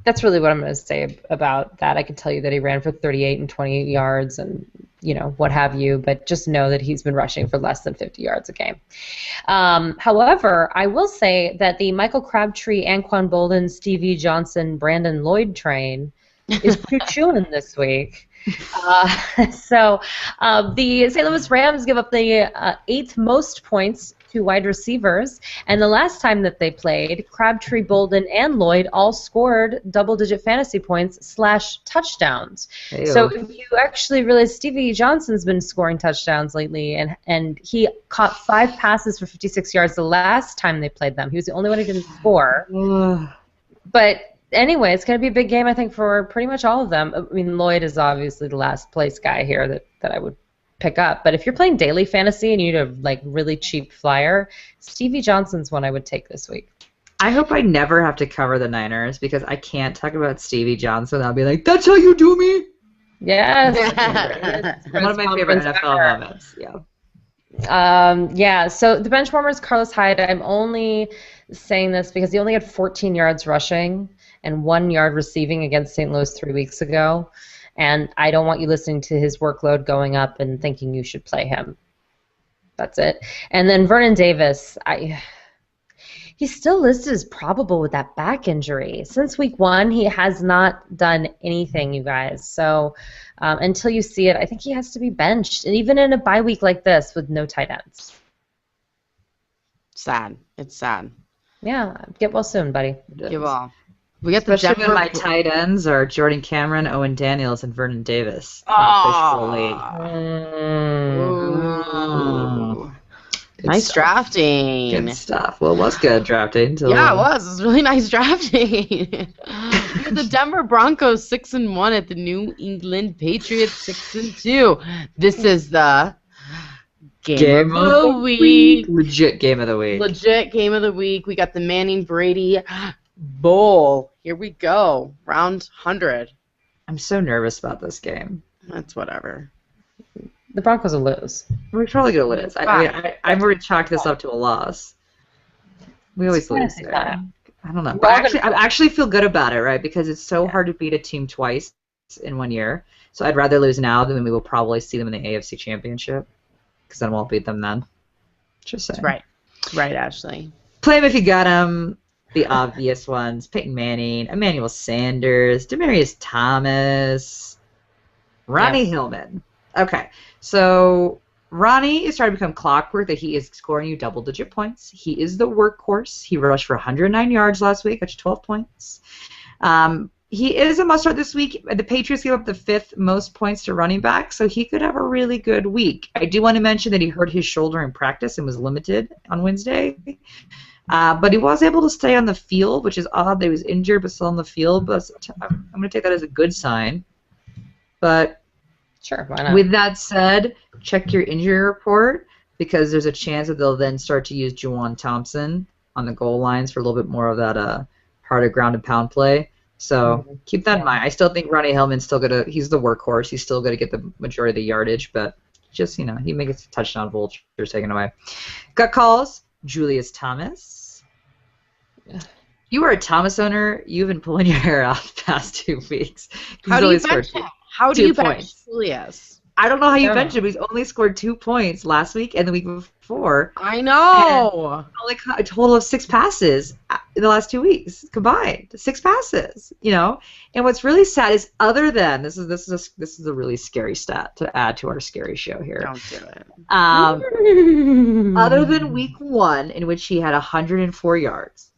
That's really what I'm going to say about that. I can tell you that he ran for 38 and 28 yards and, what have you, but just know that he's been rushing for less than 50 yards a game. However, I will say that the Michael Crabtree, Anquan Bolden, Stevie Johnson, Brandon Lloyd train is chewing this week. So the St. Louis Rams give up the 8th most points to wide receivers, and the last time that they played, Crabtree, Bolden, and Lloyd all scored double-digit fantasy points / touchdowns. Hey-o. So if you actually realize Stevie Johnson's been scoring touchdowns lately, and he caught 5 passes for 56 yards the last time they played them. He was the only one who didn't score. But anyway, it's going to be a big game, I think, for pretty much all of them. I mean, Lloyd is obviously the last place guy here that I would pick up. But if you're playing daily fantasy and you need a really cheap flyer, Stevie Johnson's one I would take this week. I hope I never have to cover the Niners because I can't talk about Stevie Johnson. I'll be like, that's how you do me? Yes. One of my favorite NFL moments. Yeah. So the bench warmer is Carlos Hyde. I'm only saying this because he only had 14 yards rushing, and 1 yard receiving against St. Louis 3 weeks ago. And I don't want you listening to his workload going up and thinking you should play him. That's it. And then Vernon Davis, he's still listed as probable with that back injury. Since week 1, he has not done anything, you guys. So until you see it, I think he has to be benched, and even in a bye week like this with no tight ends. Sad. It's sad. Yeah, get well soon, buddy. Get well. We got Especially the when Denver. my tight ends are Jordan Cameron, Owen Daniels, and Vernon Davis. Oh. Nice drafting. Good stuff. Well, it was good drafting. Yeah, it was. It was really nice drafting. The Denver Broncos 6-1 at the New England Patriots 6-2. This is the game of the week. Legit game of the week. Legit game of the week. We got the Manning Brady Bowl. Here we go. Round 100. I'm so nervous about this game. That's whatever. The Broncos will lose. We're probably going to lose. I'm going to chalk this up to a loss. We always lose. I don't know. But I actually feel good about it, right? Because it's so hard to beat a team twice in 1 year. So I'd rather lose now than we will probably see them in the AFC Championship. Because then we'll beat them then. Just saying. Right. Right, Ashley. Play them if you got them. The obvious ones. Peyton Manning, Emmanuel Sanders, Demaryius Thomas, Ronnie Hillman. Okay, so Ronnie is starting to become clockwork that he is scoring you double-digit points. He is the workhorse. He rushed for 109 yards last week, got you 12 points. He is a must-start this week. The Patriots gave up the 5th most points to running back, so he could have a really good week. I do want to mention that he hurt his shoulder in practice and was limited on Wednesday. But he was able to stay on the field, which is odd that he was injured but still on the field. But I'm going to take that as a good sign. But sure, why not? With that said, check your injury report because there's a chance that they'll then start to use Juwan Thompson on the goal lines for a little bit more of that harder ground and pound play. So keep that in mind. I still think Ronnie Hillman's still he's the workhorse. He's still going to get the majority of the yardage, but just, he makes a touchdown vultures taken away. Gut calls, Julius Thomas. You are a Thomas owner. You've been pulling your hair out the past 2 weeks. How do you bench him? How do you bench Julius? I don't know how you bench him. He's only scored 2 points last week and the week before. I know. Only a total of 6 passes in the last 2 weeks combined. 6 passes, And what's really sad is other than this is a really scary stat to add to our scary show here. Don't do it. Other than week 1 in which he had 104 yards.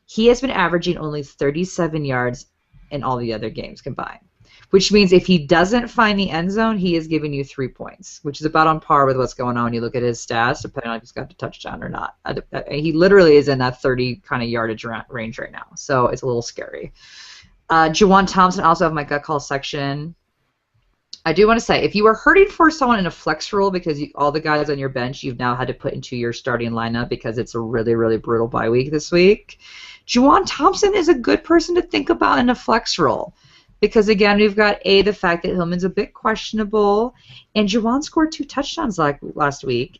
He has been averaging only 37 yards in all the other games combined, which means if he doesn't find the end zone, he is giving you 3 points, which is about on par with what's going on when you look at his stats, depending on if he's got the touchdown or not. He literally is in that 30 kind of yardage range right now, so it's a little scary. Juwan Thompson also have my gut call section. I do want to say, if you were hurting for someone in a flex role because all the guys on your bench you've now had to put into your starting lineup because it's a really, really brutal bye week this week, Juwan Thompson is a good person to think about in a flex role. Because, again, we've got, the fact that Hillman's a bit questionable, and Juwan scored 2 touchdowns last week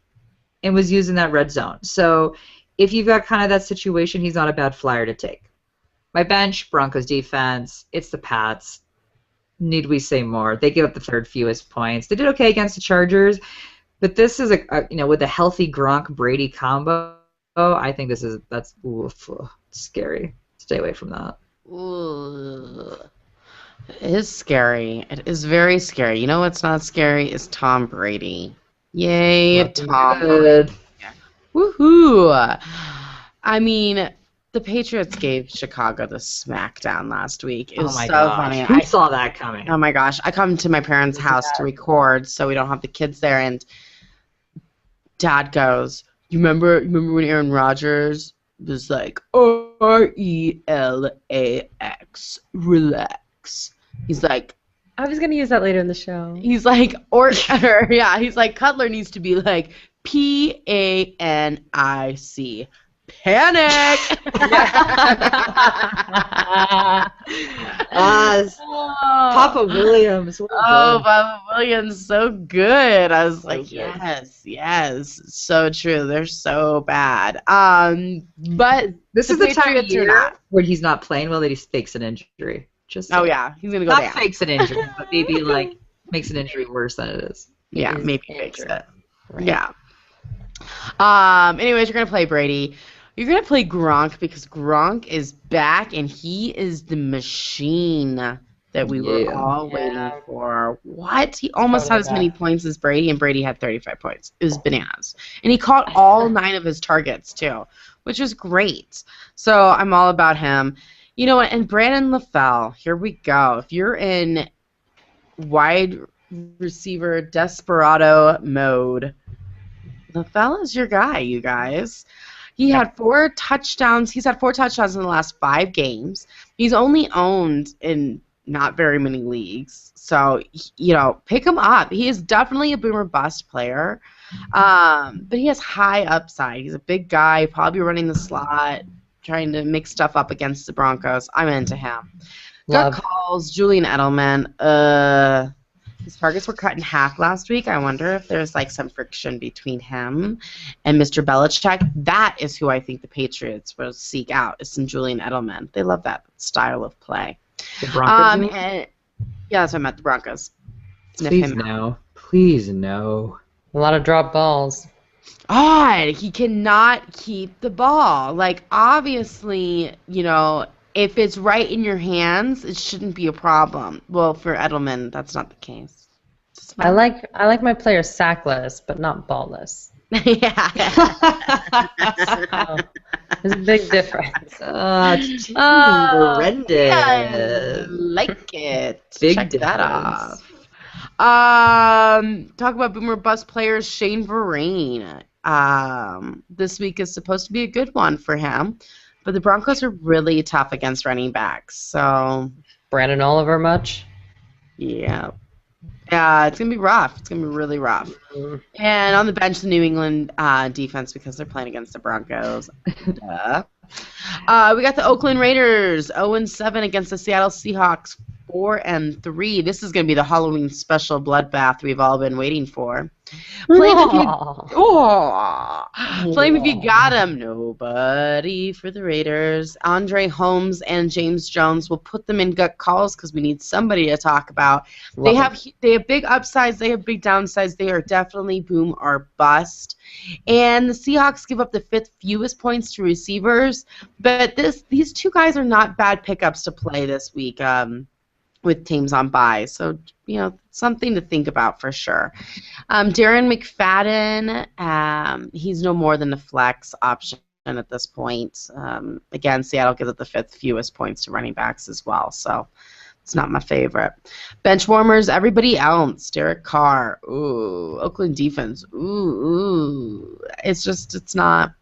and was used in that red zone. So if you've got kind of that situation, he's not a bad flyer to take. My bench, Broncos defense, it's the Pats. Need we say more? They give up the 3rd fewest points. They did okay against the Chargers, but this is with a healthy Gronk-Brady combo, I think that's scary. Stay away from that. Ooh. It is scary. It is very scary. You know what's not scary is Tom Brady. Yay, Tom Brady. Woohoo! I mean, the Patriots gave Chicago the smackdown last week. It was funny. Who saw that coming? Oh my gosh. I come to my parents' house to record, so we don't have the kids there, and Dad goes, You remember when Aaron Rodgers was like, RELAX, relax. He's like, I was going to use that later in the show. He's like, he's like, Cutler needs to be like, PANIC, panic. Papa Williams. Well done. Papa Williams, so good. I was So like, good. yes, so true. They're so bad. But This the is the time of Patriots are year not. when he's not playing well that he fakes an injury. Just Oh saying. yeah, he's gonna go Not down. fakes an injury, but maybe like makes an injury worse than it is. Yeah, He's maybe fix injured. it. Right. Yeah. Anyways, you're gonna play Brady. You're gonna play Gronk because Gronk is back and he is the machine that we were Yeah. all waiting for. What? He almost Totally had as many back. points as Brady, and Brady had 35 points. It was bananas. And he caught all 9 of his targets too, which is great. So I'm all about him. You know what? And Brandon LaFell, here we go. If you're in wide receiver desperado mode, LaFell is your guy, you guys. He had 4 touchdowns. He's had 4 touchdowns in the last 5 games. He's only owned in not very many leagues. So, you know, pick him up. He is definitely a boomer bust player. But he has high upside. He's a big guy, probably running the slot, trying to mix stuff up against the Broncos. I'm into him. Got Love. calls, Julian Edelman. His targets were cut in half last week. I wonder if there's like some friction between him and Mr. Belichick. That is who I think the Patriots will seek out. Is some Julian Edelman. They love that style of play. The Broncos. you mean? And yeah, that's what I meant. The Broncos. Sniff Please him out. no. Please no. A lot of drop balls. Odd. He cannot keep the ball. Like, obviously, you know, if it's right in your hands, it shouldn't be a problem. Well, for Edelman, that's not the case. I like my players sackless, but not ballless. Yeah. So, there's a big difference. Horrendous. Yeah, like it. Big Check that difference. off. Talk about boomer bust players. Shane Vereen. This week is supposed to be a good one for him, but the Broncos are really tough against running backs. So Brandon Oliver much? yeah. It's going to be rough. It's going to be really rough. And on the bench, the New England defense because they're playing against the Broncos. Duh. We got the Oakland Raiders 0-7 against the Seattle Seahawks 4-3. This is going to be the Halloween special bloodbath we've all been waiting for. Play him if you, play him if you got him. Nobody for the Raiders. Andre Holmes and James Jones will put them in gut calls because we need somebody to talk about. They have big upsides. They have big downsides. They are definitely boom or bust. And the Seahawks give up the 5th fewest points to receivers. But these 2 guys are not bad pickups to play this week with teams on bye. So, you know, something to think about for sure. Darren McFadden, he's no more than a flex option at this point. Again, Seattle gives up the 5th fewest points to running backs as well. So it's not my favorite. Bench warmers, everybody else. Derek Carr. Ooh. Oakland defense. Ooh. It's not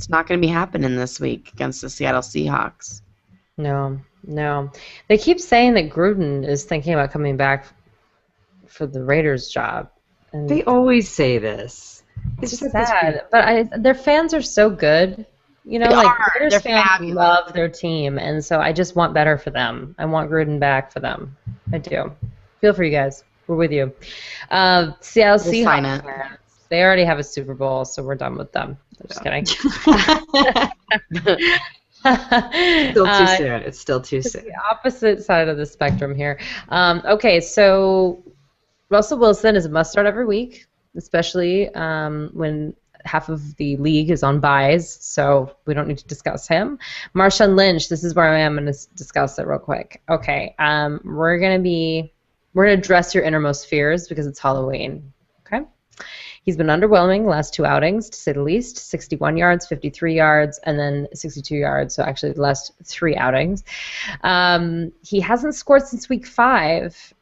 going to be happening this week against the Seattle Seahawks. No. They keep saying that Gruden is thinking about coming back for the Raiders job. And They always say this. it's just sad. But their fans are so good. You know, They like are. Raiders They're fans fabulous. love their team, and so I just want better for them. I want Gruden back for them. I do. Feel for you guys. We're with you. Seattle We'll sign Seahawks it. fans. They already have a Super Bowl, so we're done with them. I'm just kidding. Still too soon. It's still too soon. The opposite side of the spectrum here. Okay, so Russell Wilson is a must-start every week, especially when half of the league is on buys, so we don't need to discuss him. Marshawn Lynch, this is where I am going to discuss it real quick. Okay, we're gonna address your innermost fears because it's Halloween. Okay. He's been underwhelming the last 2 outings, to say the least. 61 yards, 53 yards, and then 62 yards, so actually the last 3 outings. He hasn't scored since week 5,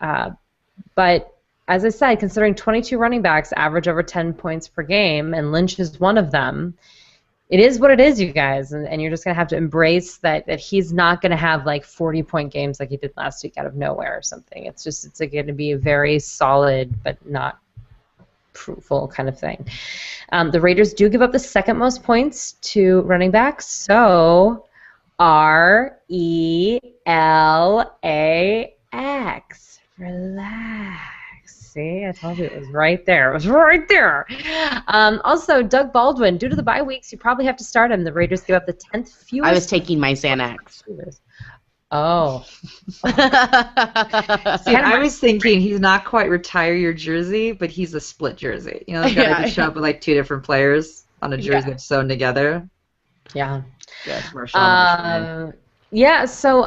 but as I said, considering 22 running backs average over 10 points per game, and Lynch is one of them, it is what it is, you guys, and you're just going to have to embrace that he's not going to have like 40-point games like he did last week out of nowhere or something. It's going to be a very solid but not full kind of thing. The Raiders do give up the second most points to running backs, so RELAX. Relax. See, I told you it was right there. It was right there. Also, Doug Baldwin, due to the bye weeks, you probably have to start him. The Raiders give up the 10th fewest. I was taking my Xanax. Oh. See, I was thinking he's not quite retire your jersey, but he's a split jersey. You know, they've got to show up with like 2 different players on a jersey that's sewn together. Yeah. Yeah, commercial. Yeah, so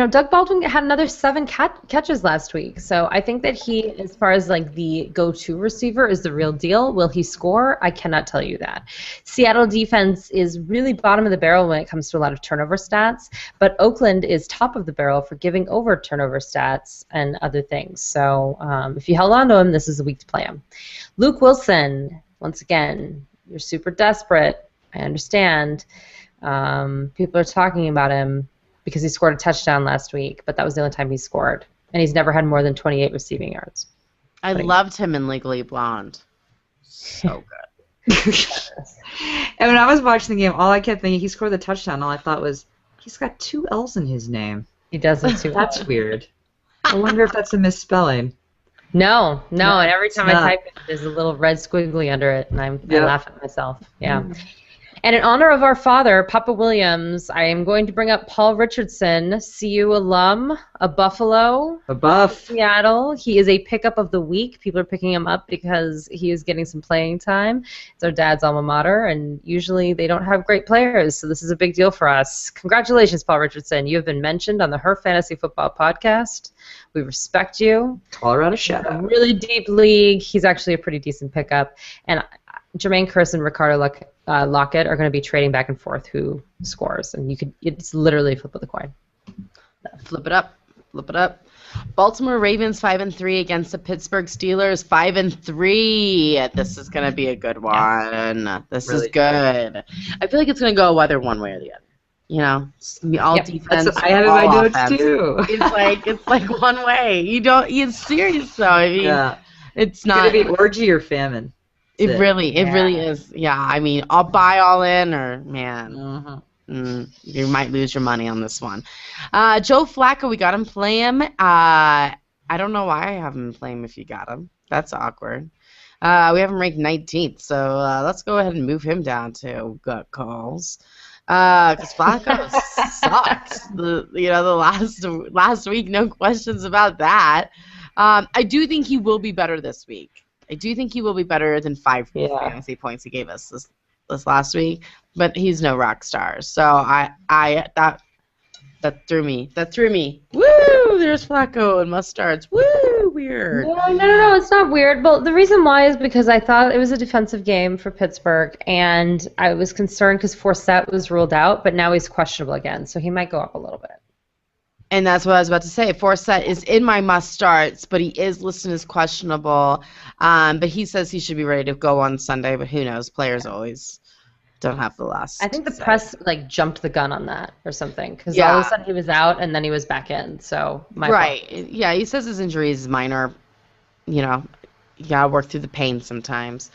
Doug Baldwin had another 7 catches last week. So I think that he, as far as like the go-to receiver, is the real deal. Will he score? I cannot tell you that. Seattle defense is really bottom of the barrel when it comes to a lot of turnover stats, but Oakland is top of the barrel for giving over turnover stats and other things. So if you held on to him, this is a week to play him. Luke Wilson, once again, you're super desperate. I understand. People are talking about him because he scored a touchdown last week, but that was the only time he scored. And he's never had more than 28 receiving yards. I loved him in Legally Blonde. So good. And when I was watching the game, all I kept thinking, he scored the touchdown, all I thought was, he's got 2 L's in his name. He does it too. That's weird. I wonder if that's a misspelling. No, and every time I type it, there's a little red squiggly under it, and I laugh at myself. Yeah. And in honor of our father, Papa Williams, I am going to bring up Paul Richardson, CU alum, a Buffalo. A Buff. Seattle. He is a pickup of the week. People are picking him up because he is getting some playing time. It's our dad's alma mater, and usually they don't have great players, so this is a big deal for us. Congratulations, Paul Richardson. You have been mentioned on the Her Fantasy Football podcast. We respect you. Colorado shout-out. A really deep league. He's actually a pretty decent pickup. And Jermaine Kearse and Ricardo Lockett are going to be trading back and forth who scores, and it's literally flip of the coin. Flip it up. Baltimore Ravens 5-3 against the Pittsburgh Steelers 5-3. This is going to be a good one. This really is good. I feel like it's going to go whether one way or the other. You know, it's gonna be all defense. I have my notes too. It's like one way. It's serious though. I mean, it's not. It's gonna be orgy or famine. It really is. Yeah, I mean, I'll buy all in, or man, you might lose your money on this one. Joe Flacco, we got him play him. I don't know why I have him play him if you got him. That's awkward. We have him ranked 19th, so let's go ahead and move him down to gut calls. Because Flacco sucked. The last week, no questions about that. I do think he will be better this week. I do think he will be better than 5 fantasy points he gave us this last week, but he's no rock star. So that threw me. Woo! There's Flacco and mustards. Woo! Weird. No, it's not weird. Well, the reason why is because I thought it was a defensive game for Pittsburgh, and I was concerned because Forsett was ruled out, but now he's questionable again, so he might go up a little bit. And that's what I was about to say. Forsett is in my must-starts, but he is listed as questionable. But he says he should be ready to go on Sunday, but who knows? Players always don't have the last. I think the press jumped the gun on that or something, because all of a sudden he was out and then he was back in. So right. Yeah, he says his injury is minor. You know, you gotta work through the pain sometimes.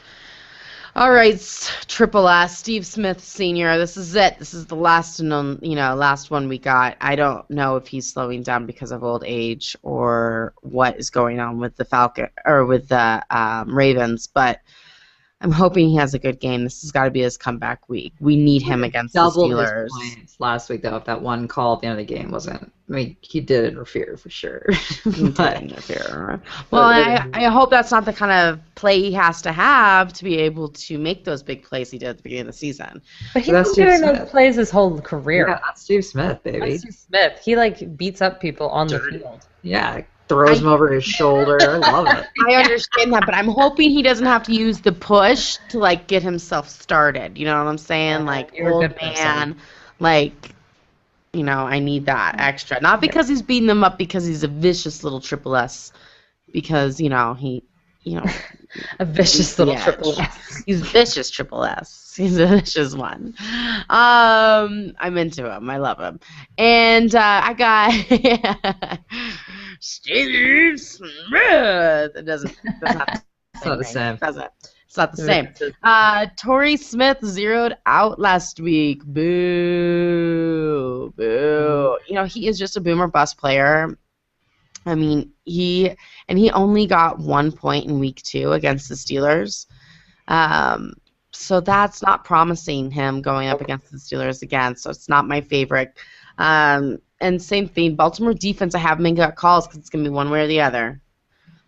All right, Triple S, Steve Smith Sr. This is it. This is the last one we got. I don't know if he's slowing down because of old age or what is going on with the Ravens, but I'm hoping he has a good game. This has got to be his comeback week. We need him against the Steelers. His points last week, though, if that one call at the end of the game wasn't. I mean, he did interfere for sure. He did interfere. Well, I hope that's not the kind of play he has to have to be able to make those big plays he did at the beginning of the season. But he's been doing those plays his whole career. Yeah, that's Steve Smith, baby. That's Steve Smith. He beats up people on the field. Yeah. Throws him over his shoulder. I love it. I understand that, but I'm hoping he doesn't have to use the push to get himself started. You know what I'm saying? You're old a good man, I need that extra. Not because he's beating them up, because he's a vicious little Triple S. Because he, a vicious little Triple S. He's vicious Triple S. He's a vicious one. I'm into him. I love him. And I got Steve Smith. It doesn't have It's not the same. Doesn't. It's not the same. Torrey Smith zeroed out last week. Boo. Boo. You know, he is just a boomer bust player. I mean, he only got 1 point in week 2 against the Steelers. So that's not promising him going up against the Steelers again. So it's not my favorite. And same thing, Baltimore defense, I haven't got calls because it's going to be one way or the other.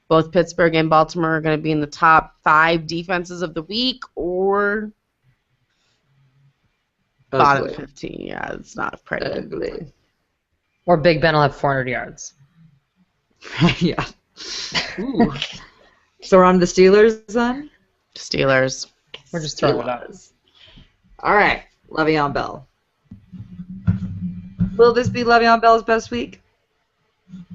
Both Pittsburgh and Baltimore are going to be in the top 5 defenses of the week or bottom 15. Yeah, it's not pretty. Ugly. Or Big Ben will have 400 yards. Yeah. Ooh. So we're on the Steelers then? Steelers. We're just throwing it out. All right, Le'Veon Bell. Will this be Le'Veon Bell's best week?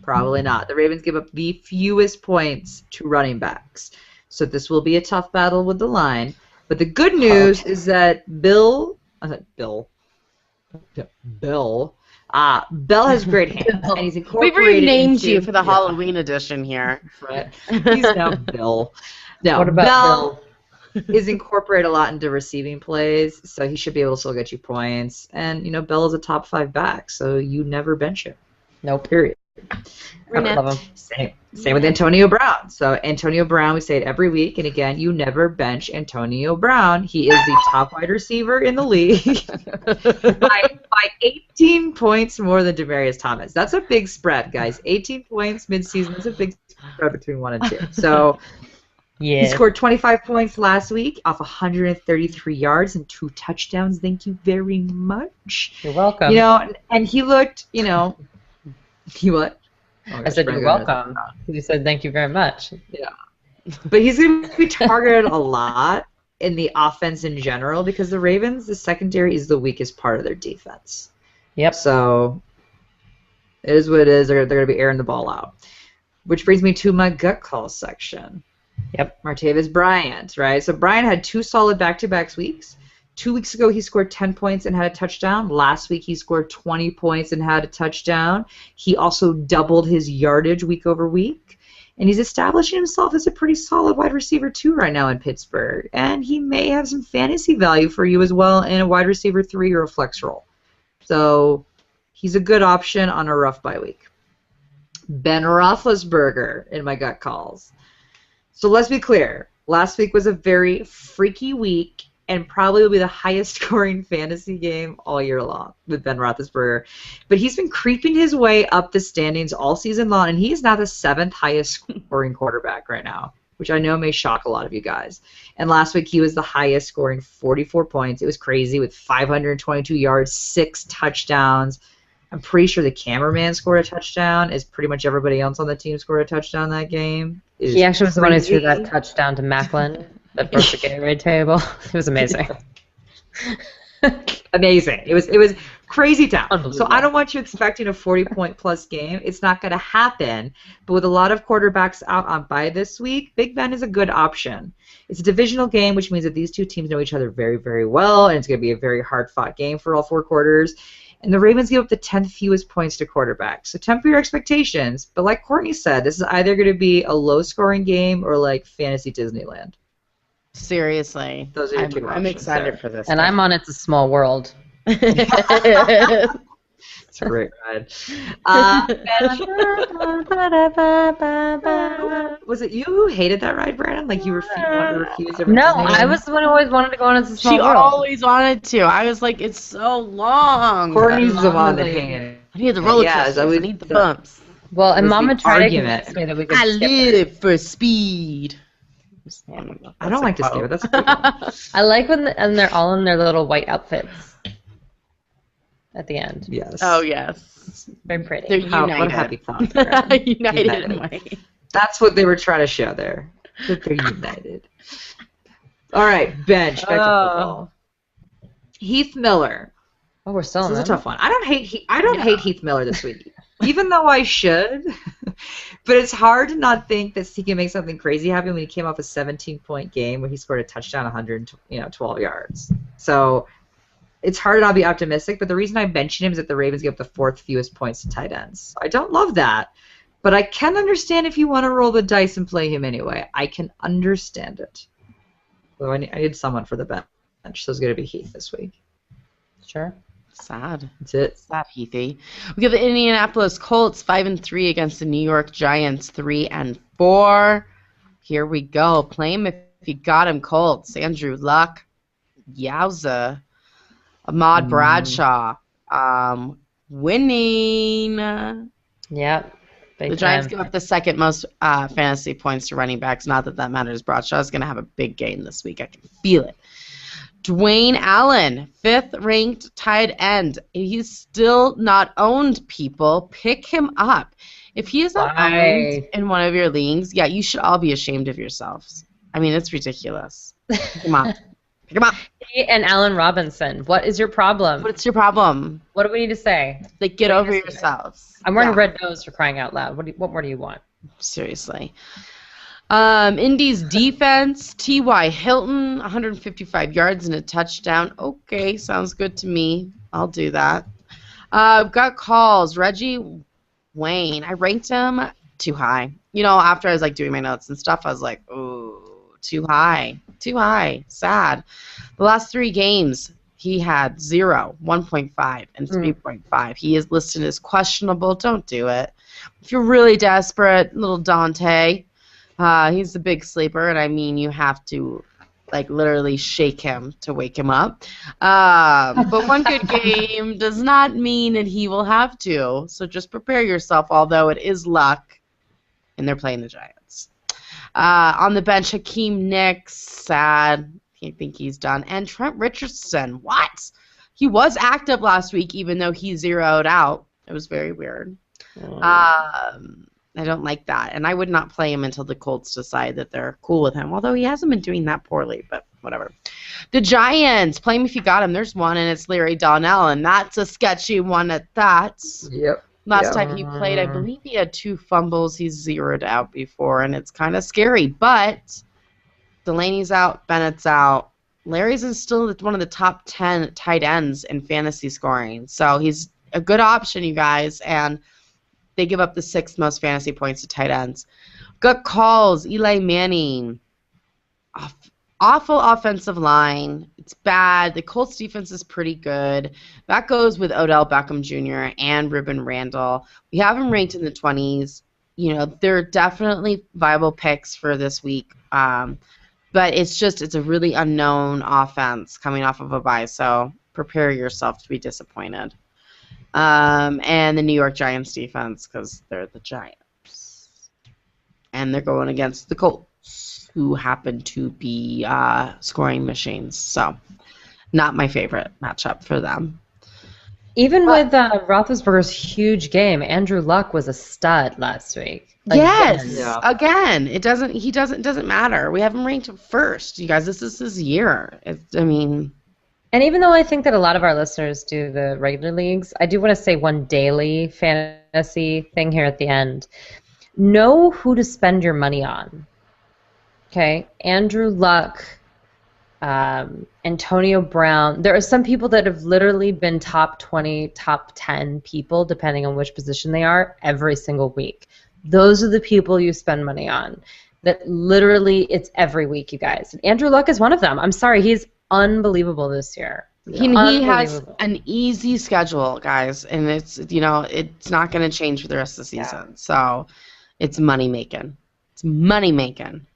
Probably not. The Ravens give up the fewest points to running backs. So this will be a tough battle with the line. But the good news is that Bell has great hands, and he's incorporated. We've renamed you for the Halloween edition here. Right. He's now Bill. No, What about Bell is incorporated a lot into receiving plays, so he should be able to still get you points. And, you know, Bell is a top 5 back, so you never bench him. Nope. Period. I love him. Same with Antonio Brown. So Antonio Brown, we say it every week, and again, you never bench Antonio Brown. He is the top wide receiver in the league by 18 points more than Demaryius Thomas. That's a big spread, guys. 18 points midseason is a big spread between 1 and 2. So Yeah. he scored 25 points last week off 133 yards and 2 touchdowns. Thank you very much. You're welcome. You know, and he looked, you know, he what? Oh, I said you're welcome. You said thank you very much. Yeah. But he's going to be targeted a lot in the offense in general because the Ravens, the secondary is the weakest part of their defense. Yep. So it is what it is. They're going to be airing the ball out. Which brings me to my gut call section. Yep. Martavis Bryant, right? So Bryant had 2 solid back-to-back weeks. 2 weeks ago, he scored 10 points and had a touchdown. Last week, he scored 20 points and had a touchdown. He also doubled his yardage week over week. And he's establishing himself as a pretty solid wide receiver, too, right now in Pittsburgh. And he may have some fantasy value for you as well in a wide receiver 3 or a flex role. So he's a good option on a rough bye week. Ben Roethlisberger in my gut calls. So let's be clear. Last week was a very freaky week and probably will be the highest scoring fantasy game all year long with Ben Roethlisberger. But he's been creeping his way up the standings all season long, and he is now the 7th highest scoring quarterback right now, which I know may shock a lot of you guys. And last week he was the highest scoring 44 points. It was crazy with 522 yards, 6 touchdowns. I'm pretty sure the cameraman scored a touchdown, as pretty much everybody else on the team scored a touchdown that game. He actually was the one who threw that touchdown to Macklin that broke the Gatorade table. It was amazing. Amazing. It was crazy town. So Unbelievable. I don't want you expecting a 40-point plus game. It's not going to happen. But with a lot of quarterbacks out on bye this week, Big Ben is a good option. It's a divisional game, which means that these two teams know each other very, very well, and it's going to be a very hard-fought game for all 4 quarters. And the Ravens give up the 10th fewest points to quarterbacks. So temper your expectations. But like Courtney said, this is either going to be a low-scoring game or like fantasy Disneyland. Seriously. Those are your 2 I'm options excited there. for this. And I'm on It's a Small World. It's a great ride. Was it you who hated that ride, Brandon? Like you wanted to refuse every No, time? I was the one who always wanted to go on It's a Small She World. always wanted to. I was like, it's so long. Courtney's the one that hated. I need the roller Yeah, coasters. so I need the bumps. Well, and was the Mama tried argument. to convince me that we could I skip it. live for speed. I don't like to skip it. That's a good one. I like when and they're all in their little white outfits at the end. Yes. Oh, yes. Very pretty. They're What a united. happy thought. Brandon. United in white. That's what they were trying to show there. That they're united. All right, bench. Back to football. Heath Miller. Oh, we're still This in is a them. tough one. I don't hate Heath Miller this week, even though I should. But it's hard to not think that he can make something crazy happen when he came off a 17-point game where he scored a touchdown, 112 yards. So it's hard to not be optimistic. But the reason I mention him is that the Ravens give up the 4th fewest points to tight ends. I don't love that, But I can understand if you want to roll the dice and play him anyway. I can understand it. Although I need someone for the bench, so it's going to be Heath this week. Sure. Sad. That's it. Sad, Heathy. We have the Indianapolis Colts 5-3 against the New York Giants 3-4. Here we go. Play him if you got him, Colts. Andrew Luck. Yowza. Ahmad Bradshaw. Winning. Yep. The Giants give up the second most fantasy points to running backs. Not that that matters. Bradshaw is going to have a big game this week. I can feel it. Dwayne Allen, 5th ranked tight end. He's still not owned, people. Pick him up. If he is not owned in one of your leagues, yeah, you should all be ashamed of yourselves. I mean, it's ridiculous. Pick him up. Pick him up. And Allen Robinson, what is your problem? What's your problem? What do we need to say? Like, get over yourselves. I'm wearing a red nose for crying out loud. What more do you want? Seriously. Indy's defense, T.Y. Hilton, 155 yards and a touchdown. Okay, sounds good to me. I'll do that. Got calls. Reggie Wayne. I ranked him too high. You know, after I was, like, doing my notes and stuff, I was like, ooh, too high. Too high. Sad. The last 3 games, he had 0, 1.5, and 3.5. He is listed as questionable. Don't do it. If you're really desperate, little Dante, he's the big sleeper, and I mean you have to, like, literally shake him to wake him up. But one good game does not mean that he will have to, so just prepare yourself, although it is luck, and they're playing the Giants. On the bench, Hakeem Nicks, sad. I think he's done. And Trent Richardson, what? He was active last week, even though he zeroed out. It was very weird. I don't like that. And I would not play him until the Colts decide that they're cool with him, although he hasn't been doing that poorly, but whatever. The Giants, play him if you got him. There's one, and it's Larry Donnell, and that's a sketchy one at that. Yep. Last time he played, I believe he had 2 fumbles. He's zeroed out before, and it's kind of scary. But Delaney's out, Bennett's out. Larry's is still one of the top 10 tight ends in fantasy scoring. So he's a good option, you guys, and they give up the 6th most fantasy points to tight ends. Got calls. Eli Manning. Awful offensive line. It's bad. The Colts defense is pretty good. That goes with Odell Beckham Jr. and Ruben Randall. We have them ranked in the 20s. You know, they're definitely viable picks for this week. But it's a really unknown offense coming off of a bye, so prepare yourself to be disappointed. And the New York Giants defense, because they're the Giants. And they're going against the Colts, who happen to be scoring machines. So not my favorite matchup for them. Even with Roethlisberger's huge game, Andrew Luck was a stud last week. Again, it doesn't matter. We have him ranked first, you guys. This is his year. And even though I think that a lot of our listeners do the regular leagues, I do want to say one daily fantasy thing here at the end. Know who to spend your money on. Okay, Andrew Luck, Antonio Brown. There are some people that have literally been top 20, top 10 people, depending on which position they are, every single week. Those are the people you spend money on. That literally, it's every week, you guys. And Andrew Luck is one of them. I'm sorry, he's unbelievable this year. He has an easy schedule, guys, and it's not going to change for the rest of the season. Yeah. So it's money making. It's money making.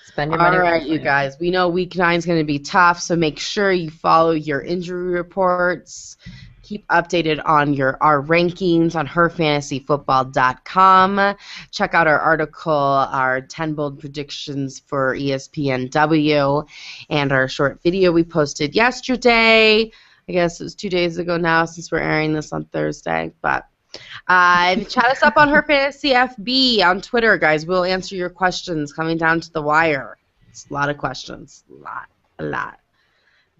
Spend your money. All right, you guys. We know week 9 is going to be tough, so make sure you follow your injury reports. Keep updated on our rankings on herfantasyfootball.com. Check out our article, our 10 bold predictions for ESPNW, and our short video we posted yesterday. I guess it was 2 days ago now since we're airing this on Thursday. But chat us up on Her Fantasy FB on Twitter, guys. We'll answer your questions coming down to the wire. It's a lot of questions. A lot.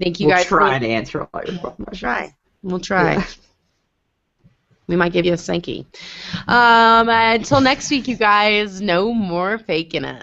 Thank you guys. We'll try to answer all your questions. We'll try. Yeah. We might give you a Sankey. Until next week, you guys, no more faking it.